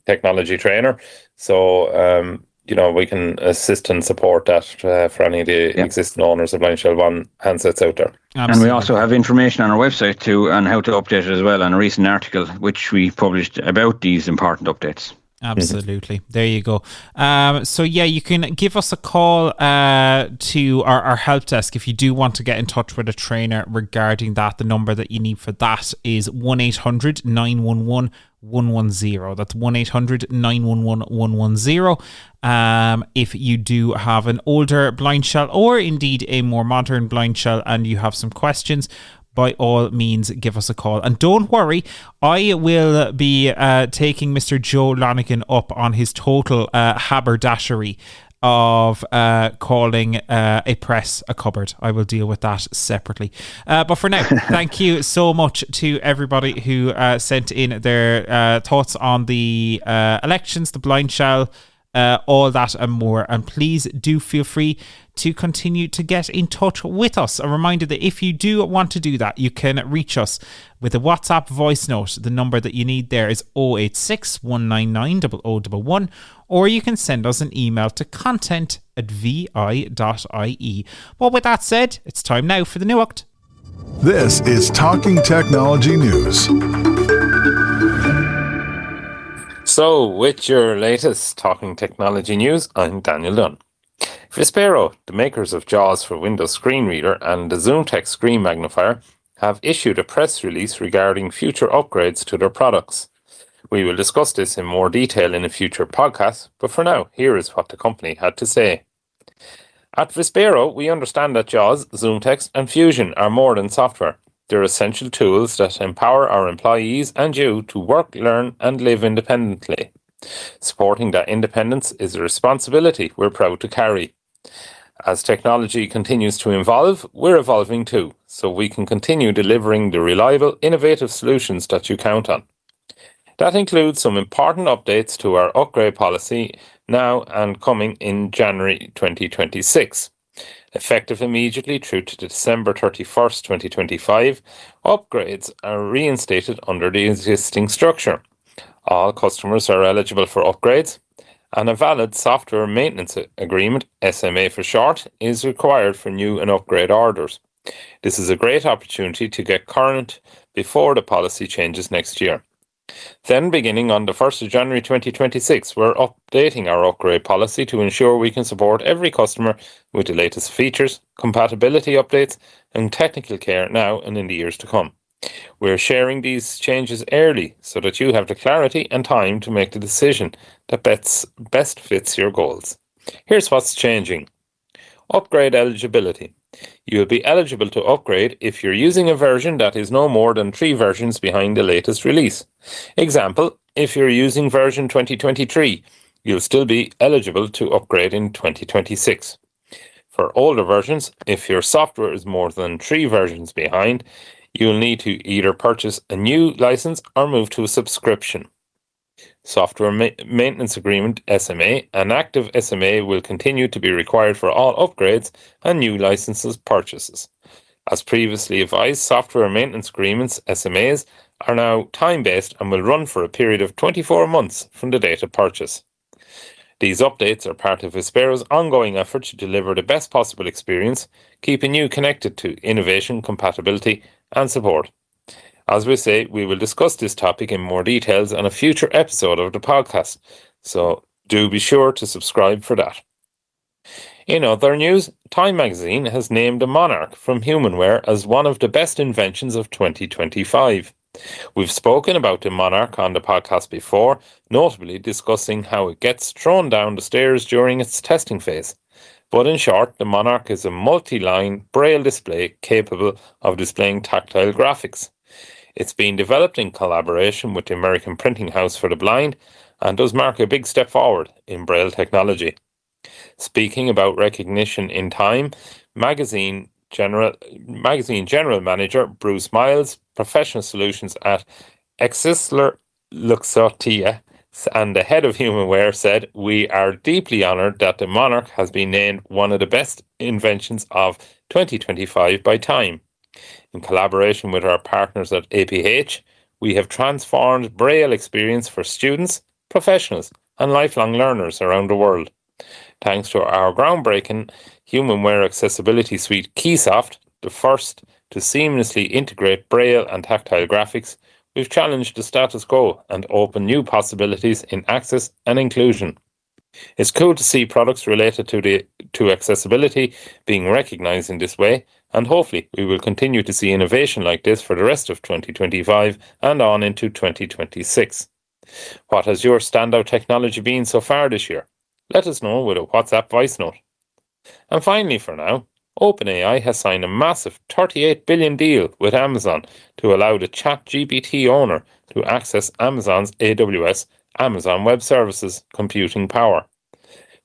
S10: technology trainer. So, we can assist and support that for any of the existing owners of BlindShell 1 handsets out there.
S3: Absolutely.
S4: And we also have information on our website too on how to update it as well, on a recent article which we published about these important updates.
S3: Absolutely. There you go. You can give us a call to our help desk if you do want to get in touch with a trainer regarding that. The number that you need for that is 1-800-911-110. That's 1-800-911-110. If you do have an older BlindShell or indeed a more modern BlindShell and you have some questions, by all means, give us a call. And don't worry, I will be taking Mr. Joe Lonigan up on his total haberdashery of calling a press a cupboard. I will deal with that separately. But for now, thank you so much to everybody who sent in their thoughts on the elections, the BlindShell, all that and more. And please do feel free to continue to get in touch with us. A reminder that if you do want to do that, you can reach us with a WhatsApp voice note. The number that you need there is 086 199 0011, or you can send us an email to content@vi.ie. Well, with that said, it's time now for the new Uct.
S2: This is Talking Technology News.
S10: So, with your latest Talking Technology News, I'm Daniel Dunn. Vispero, the makers of JAWS for Windows Screen Reader and the ZoomText Screen Magnifier, have issued a press release regarding future upgrades to their products. We will discuss this in more detail in a future podcast, but for now, here is what the company had to say. At Vispero, we understand that JAWS, ZoomText and Fusion are more than software. They're essential tools that empower our employees and you to work, learn and live independently. Supporting that independence is a responsibility we're proud to carry. As technology continues to evolve, we're evolving too, so we can continue delivering the reliable, innovative solutions that you count on. That includes some important updates to our upgrade policy now and coming in January 2026. Effective immediately through to December 31st, 2025, upgrades are reinstated under the existing structure. All customers are eligible for upgrades, and a valid software maintenance agreement, SMA for short, is required for new and upgrade orders. This is a great opportunity to get current before the policy changes next year. Then, beginning on the 1st of January 2026, we're updating our upgrade policy to ensure we can support every customer with the latest features, compatibility updates, and technical care now and in the years to come. We're sharing these changes early so that you have the clarity and time to make the decision that best fits your goals. Here's what's changing. Upgrade eligibility. You will be eligible to upgrade if you're using a version that is no more than 3 versions behind the latest release. Example, if you're using version 2023, you'll still be eligible to upgrade in 2026. For older versions, if your software is more than 3 versions behind, you'll need to either purchase a new license or move to a subscription. Software Maintenance Agreement SMA. An active SMA will continue to be required for all upgrades and new licenses purchases. As previously advised, software maintenance agreements, SMAs, are now time-based and will run for a period of 24 months from the date of purchase. These updates are part of Vispero's ongoing effort to deliver the best possible experience, keeping you connected to innovation, compatibility and support. As we say, we will discuss this topic in more details on a future episode of the podcast, so do be sure to subscribe for that. In other news, Time magazine has named the Monarch from Humanware as one of the best inventions of 2025. We've spoken about the Monarch on the podcast before, notably discussing how it gets thrown down the stairs during its testing phase. But in short, the Monarch is a multi-line braille display capable of displaying tactile graphics. It's been developed in collaboration with the American Printing House for the Blind and does mark a big step forward in braille technology. Speaking about recognition in Time, Magazine General Manager Bruce Miles, Professional Solutions at Exisler Luxottia, and the head of Humanware said, "We are deeply honoured that the Monarch has been named one of the best inventions of 2025 by Time. In collaboration with our partners at APH, we have transformed Braille experience for students, professionals, and lifelong learners around the world. Thanks to our groundbreaking Humanware Accessibility Suite Keysoft, the first to seamlessly integrate Braille and tactile graphics, we've challenged the status quo and opened new possibilities in access and inclusion. It's cool to see products related to accessibility being recognised in this way, and hopefully we will continue to see innovation like this for the rest of 2025 and on into 2026. What has your standout technology been so far this year? Let us know with a WhatsApp voice note. And finally for now, OpenAI has signed a massive $38 billion deal with Amazon to allow the ChatGPT owner to access Amazon's AWS Amazon Web Services computing power.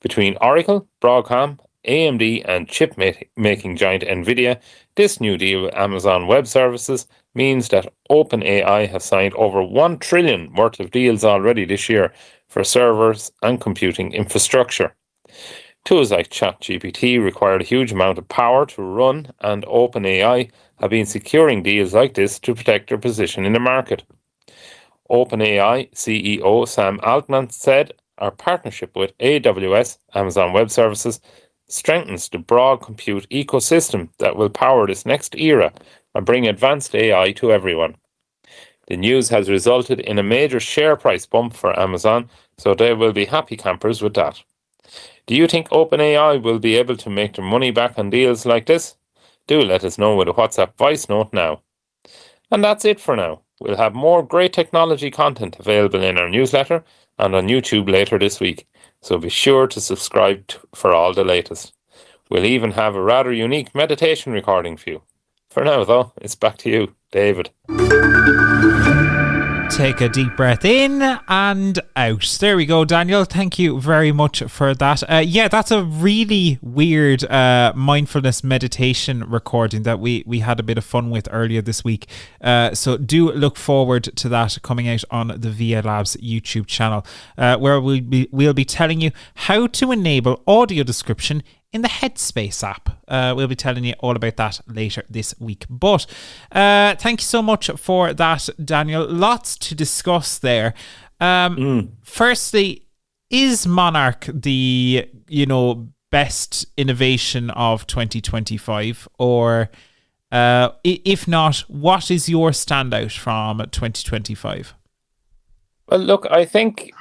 S10: Between Oracle, Broadcom, AMD and chip-making giant NVIDIA, this new deal with Amazon Web Services means that OpenAI has signed over $1 trillion worth of deals already this year for servers and computing infrastructure. Tools like ChatGPT require a huge amount of power to run, and OpenAI have been securing deals like this to protect their position in the market. OpenAI CEO Sam Altman said, "Our partnership with AWS, Amazon Web Services, strengthens the broad compute ecosystem that will power this next era and bring advanced AI to everyone." The news has resulted in a major share price bump for Amazon, so they will be happy campers with that. Do you think OpenAI will be able to make their money back on deals like this? Do let us know with a WhatsApp voice note now. And that's it for now. We'll have more great technology content available in our newsletter and on YouTube later this week, so be sure to subscribe for all the latest. We'll even have a rather unique meditation recording for you. For now, though, it's back to you, David.
S3: Take a deep breath in and out. There we go, Daniel. Thank you very much for that. Yeah, that's a really weird mindfulness meditation recording that we had a bit of fun with earlier this week. So do look forward to that coming out on the VI Labs YouTube channel, where we'll be telling you how to enable audio description in the Headspace app. We'll be telling you all about that later this week. But thank you so much for that, Daniel. Lots to discuss there. Firstly, is Monarch the best innovation of 2025? Or if not, what is your standout from 2025?
S10: Well, look, I think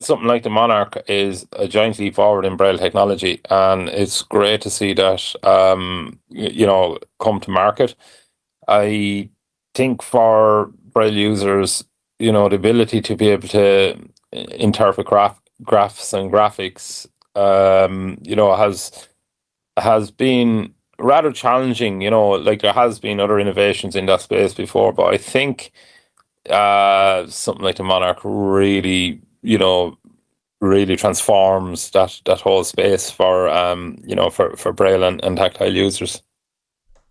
S10: something like the Monarch is a giant leap forward in Braille technology, and it's great to see that come to market. I think for Braille users, the ability to be able to interpret graphs and graphics, has been rather challenging. Like there has been other innovations in that space before, but I think something like the Monarch really transforms that whole space for for Braille and tactile users.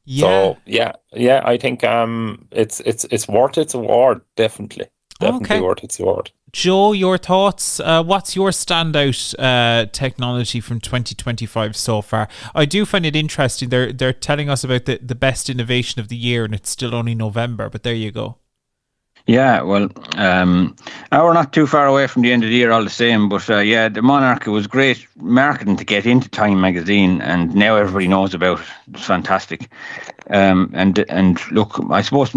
S10: So I think it's worth its award, definitely worth its award.
S3: Joe, your thoughts? What's your standout technology from 2025 so far? I do find it interesting. They're telling us about the best innovation of the year, and it's still only November. But there you go.
S4: Yeah, well, we're not too far away from the end of the year all the same, but the Monarch, it was great marketing to get into Time magazine, and now everybody knows about it. It's fantastic. And look, I suppose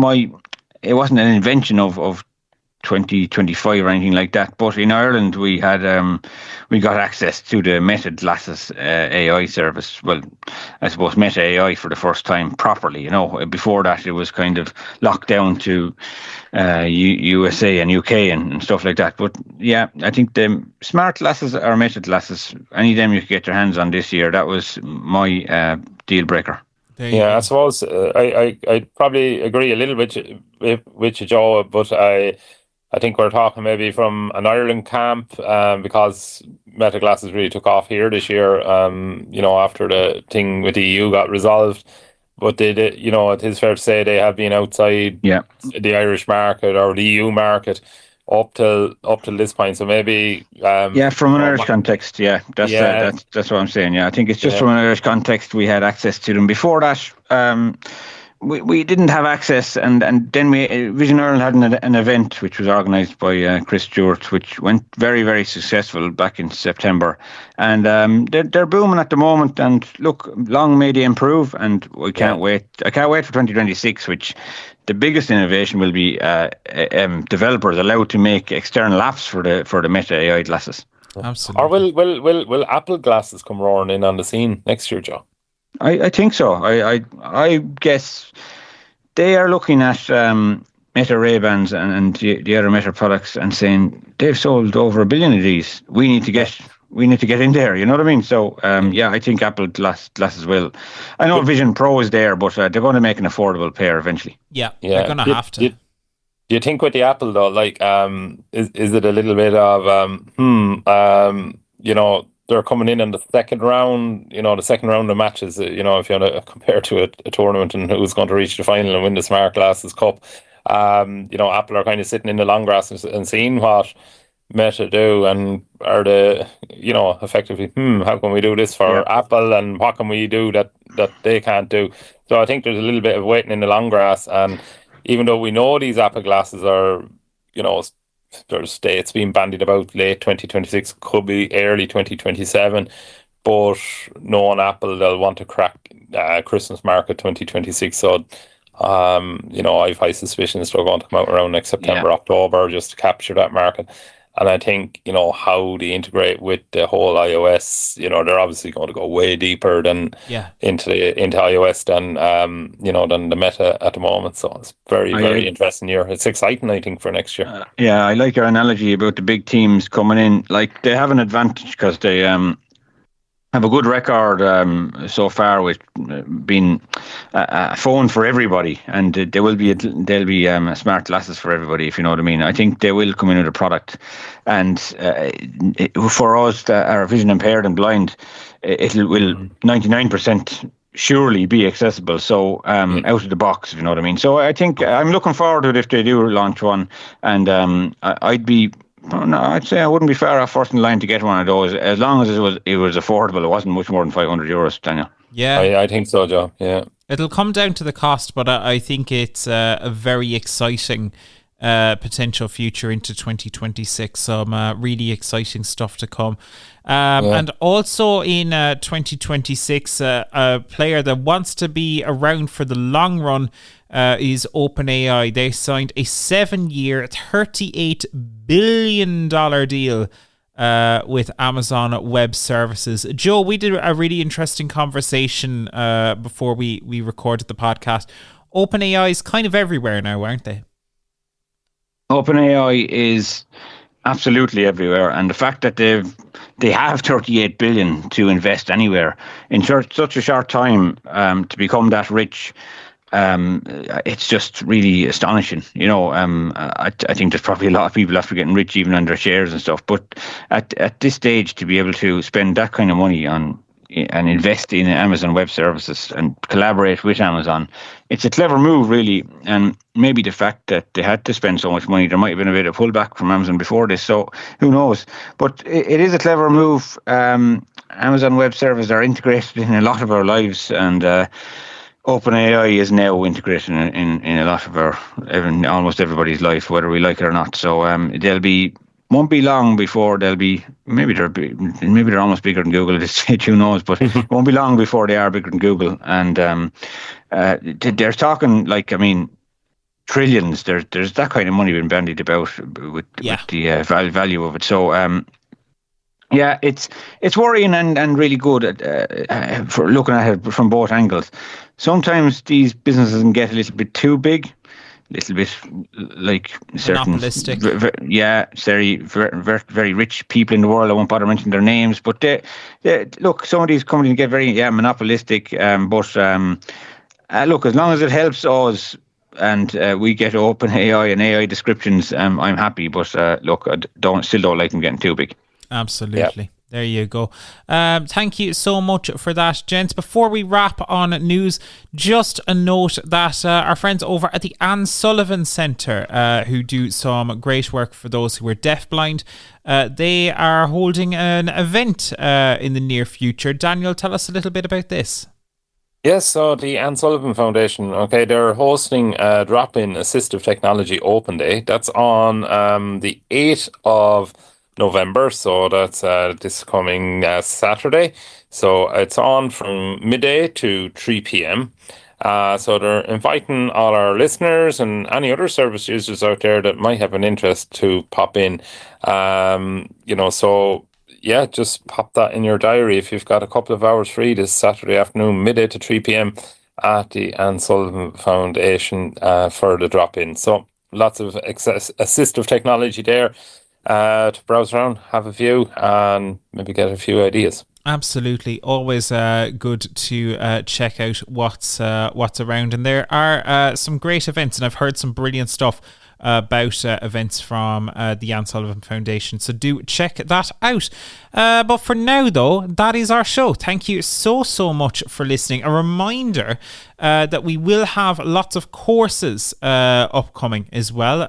S4: it wasn't an invention of 2025 or anything like that, but in Ireland we had we got access to the Meta Glasses AI service. Well, I suppose Meta AI for the first time properly. Before that it was kind of locked down to USA and UK and stuff like that. But yeah, I think the smart glasses or Meta Glasses, any of them you could get your hands on this year, that was my deal breaker.
S10: Yeah, I suppose I probably agree a little bit with you, Joe, but I think we're talking maybe from an Ireland camp because Meta Glasses really took off here this year, after the thing with the EU got resolved. But they did, it is fair to say they have been outside the Irish market or the EU market up till this point. So maybe
S4: from an Irish context, that's what I'm saying. Yeah, I think it's just from an Irish context we had access to them. Before that, we didn't have access, and then Vision Ireland had an event which was organised by Chris Stewart, which went very, very successful back in September, and they're booming at the moment. And look, long may they improve, and we can't wait. I can't wait for 2026, which the biggest innovation will be developers allowed to make external apps for the Meta AI glasses.
S3: Absolutely.
S10: Or will Apple glasses come roaring in on the scene next year, Joe?
S4: I think so. I guess they are looking at Meta Ray-Bans and the other Meta products and saying they've sold over 1 billion of these. We need to get in there. You know what I mean? So I think Apple glasses will. I know Vision Pro is there, but they're going to make an affordable pair eventually.
S3: Yeah. They're going to have to.
S10: Do you think with the Apple though, like, is it a little bit of they're coming in the second round, the second round of matches, if you want to compare to a tournament and who's going to reach the final and win the Smart Glasses Cup. Apple are kind of sitting in the long grass and seeing what Meta do, and are they, effectively, how can we do this for Apple, and what can we do that they can't do? So I think there's a little bit of waiting in the long grass, and even though we know these Apple glasses are, there's dates being bandied about, late 2026, could be early 2027, but knowing Apple, they'll want to crack Christmas market 2026. So, I've high suspicions they're going to come out around next September, October, just to capture that market. And I think, how they integrate with the whole iOS, they're obviously going to go way deeper than into iOS than the Meta at the moment. So it's very interesting year. It's exciting, I think, for next year.
S4: I like your analogy about the big teams coming in. Like, they have an advantage because they have a good record so far with being a phone for everybody, and there'll be smart glasses for everybody, if you know what I mean. I think they will come in with a product, and for us that are vision impaired and blind, it will 99% surely be accessible. So out of the box, if you know what I mean. So I think I'm looking forward to it if they do launch one, and I'd say I wouldn't be far off first in line to get one of those, as long as it was affordable. It wasn't much more than €500, Daniel.
S3: Yeah,
S10: I think so, Joe. Yeah,
S3: it'll come down to the cost, but I think it's a very exciting potential future into 2026. Some really exciting stuff to come. And also in 2026, a player that wants to be around for the long run is OpenAI. They signed a 7-year, $38 billion deal with Amazon Web Services. Joe, we did a really interesting conversation before we recorded the podcast. OpenAI is kind of everywhere now, aren't they?
S4: OpenAI is absolutely everywhere, and the fact that they have 38 billion to invest anywhere in such a short time to become that rich, it's just really astonishing. I think there's probably a lot of people after getting rich even on their shares and stuff, but at this stage to be able to spend that kind of money on and invest in Amazon Web Services and collaborate with Amazon. It's a clever move, really, and maybe the fact that they had to spend so much money, there might have been a bit of pullback from Amazon before this, so who knows? But it is a clever move. Amazon Web Services are integrated in a lot of our lives, and OpenAI is now integrated in a lot of almost everybody's life, whether we like it or not. So won't be long before maybe they're almost bigger than Google at this stage, who knows, but it won't be long before they are bigger than Google. And they're talking, like, I mean, trillions. There's that kind of money being bandied about with the value of it. So yeah, it's worrying and really good for looking at it from both angles. Sometimes these businesses can get a little bit too big, a little bit like certain, very rich people in the world. I won't bother mentioning their names, but they look, some of these companies get very monopolistic. But look, as long as it helps us and we get open AI and AI descriptions, I'm happy. But look, I still don't like them getting too big.
S3: Absolutely. Yeah. There you go. Thank you so much for that, gents. Before we wrap on news, just a note that our friends over at the Anne Sullivan Centre, who do some great work for those who are deafblind, they are holding an event in the near future. Daniel, tell us a little bit about this.
S10: Yes, so the Anne Sullivan Foundation, they're hosting a drop-in assistive technology open day. That's on the 8th of November, so that's this coming Saturday. So it's on from midday to 3 p.m. So they're inviting all our listeners and any other service users out there that might have an interest to pop in. So yeah, just pop that in your diary if you've got a couple of hours free this Saturday afternoon, midday to 3 p.m. at the Anne Sullivan Foundation for the drop-in. So lots of assistive technology there to browse around, have a view, and maybe get a few ideas.
S3: Absolutely, always good to check out what's around, and there are some great events, and I've heard some brilliant stuff about events from the Anne Sullivan Foundation, so do check that out. But for now, though, that is our show. Thank you so much for listening. A reminder that we will have lots of courses upcoming as well.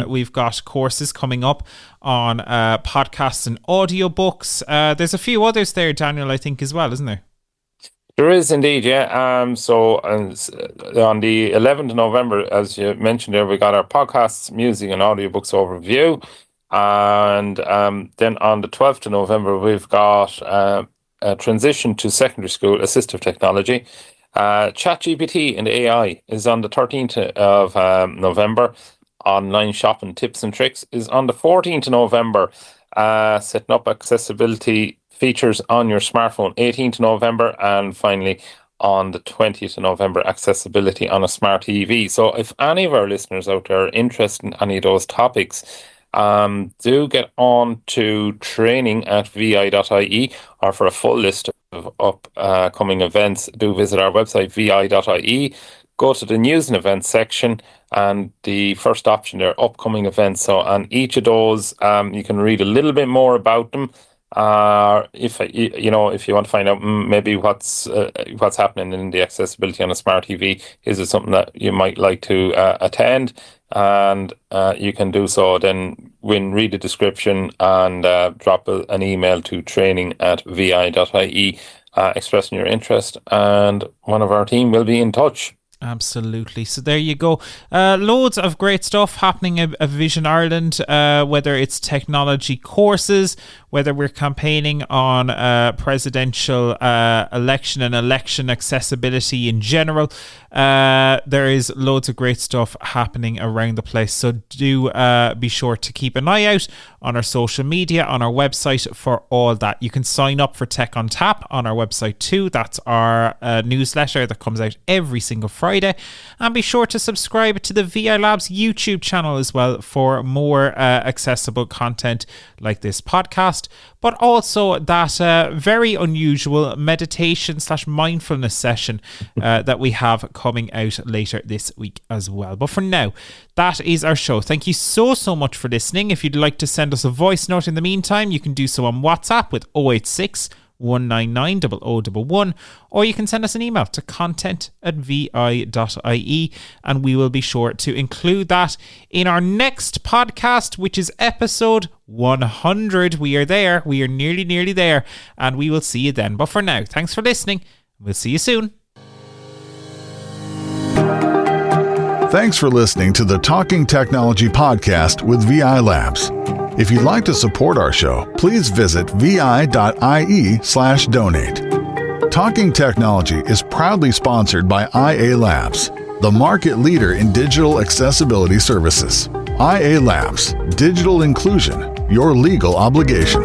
S3: We've got courses coming up on podcasts and audiobooks. There's a few others there, Daniel, I think, as well, isn't there?
S10: There is indeed, yeah. So on the 11th of November, as you mentioned there, we got our podcasts, music and audiobooks overview. And then on the 12th of November, we've got a transition to secondary school assistive technology. ChatGPT and AI is on the 13th of November. Online shopping tips and tricks is on the 14th of November. Setting up accessibility features on your smartphone, 18th of November, and finally on the 20th of November, accessibility on a smart TV. So if any of our listeners out there are interested in any of those topics, do get on to training at vi.ie, or for a full list of upcoming events, do visit our website, vi.ie. Go to the news and events section, and the first option there, upcoming events. So on each of those, you can read a little bit more about them. If you want to find out maybe what's happening in the accessibility on a smart TV, is it something that you might like to attend? And you can do so. Then read the description and drop an email to training@vi.ie, expressing your interest, and one of our team will be in touch.
S3: Absolutely. So there you go. Loads of great stuff happening at Vision Ireland, whether it's technology courses, whether we're campaigning on presidential election and election accessibility in general. There is loads of great stuff happening around the place. So do be sure to keep an eye out on our social media, on our website for all that. You can sign up for Tech on Tap on our website too. That's our newsletter that comes out every single Friday. And be sure to subscribe to the VI Labs YouTube channel as well for more accessible content like this podcast, but also that very unusual meditation/mindfulness session that we have coming out later this week as well. But for now, that is our show. Thank you so much for listening. If you'd like to send us a voice note in the meantime, you can do so on WhatsApp with 086 199 or you can send us an email to content@vi.ie, and we will be sure to include that in our next podcast, which is episode 100. We are there. We are nearly there, and we will see you then. But for now, thanks for listening. We'll see you soon.
S2: Thanks for listening to the Talking Technology podcast with VI Labs. If you'd like to support our show, please visit vi.ie/donate. Talking Technology is proudly sponsored by IA Labs, the market leader in digital accessibility services. IA Labs, digital inclusion, your legal obligation.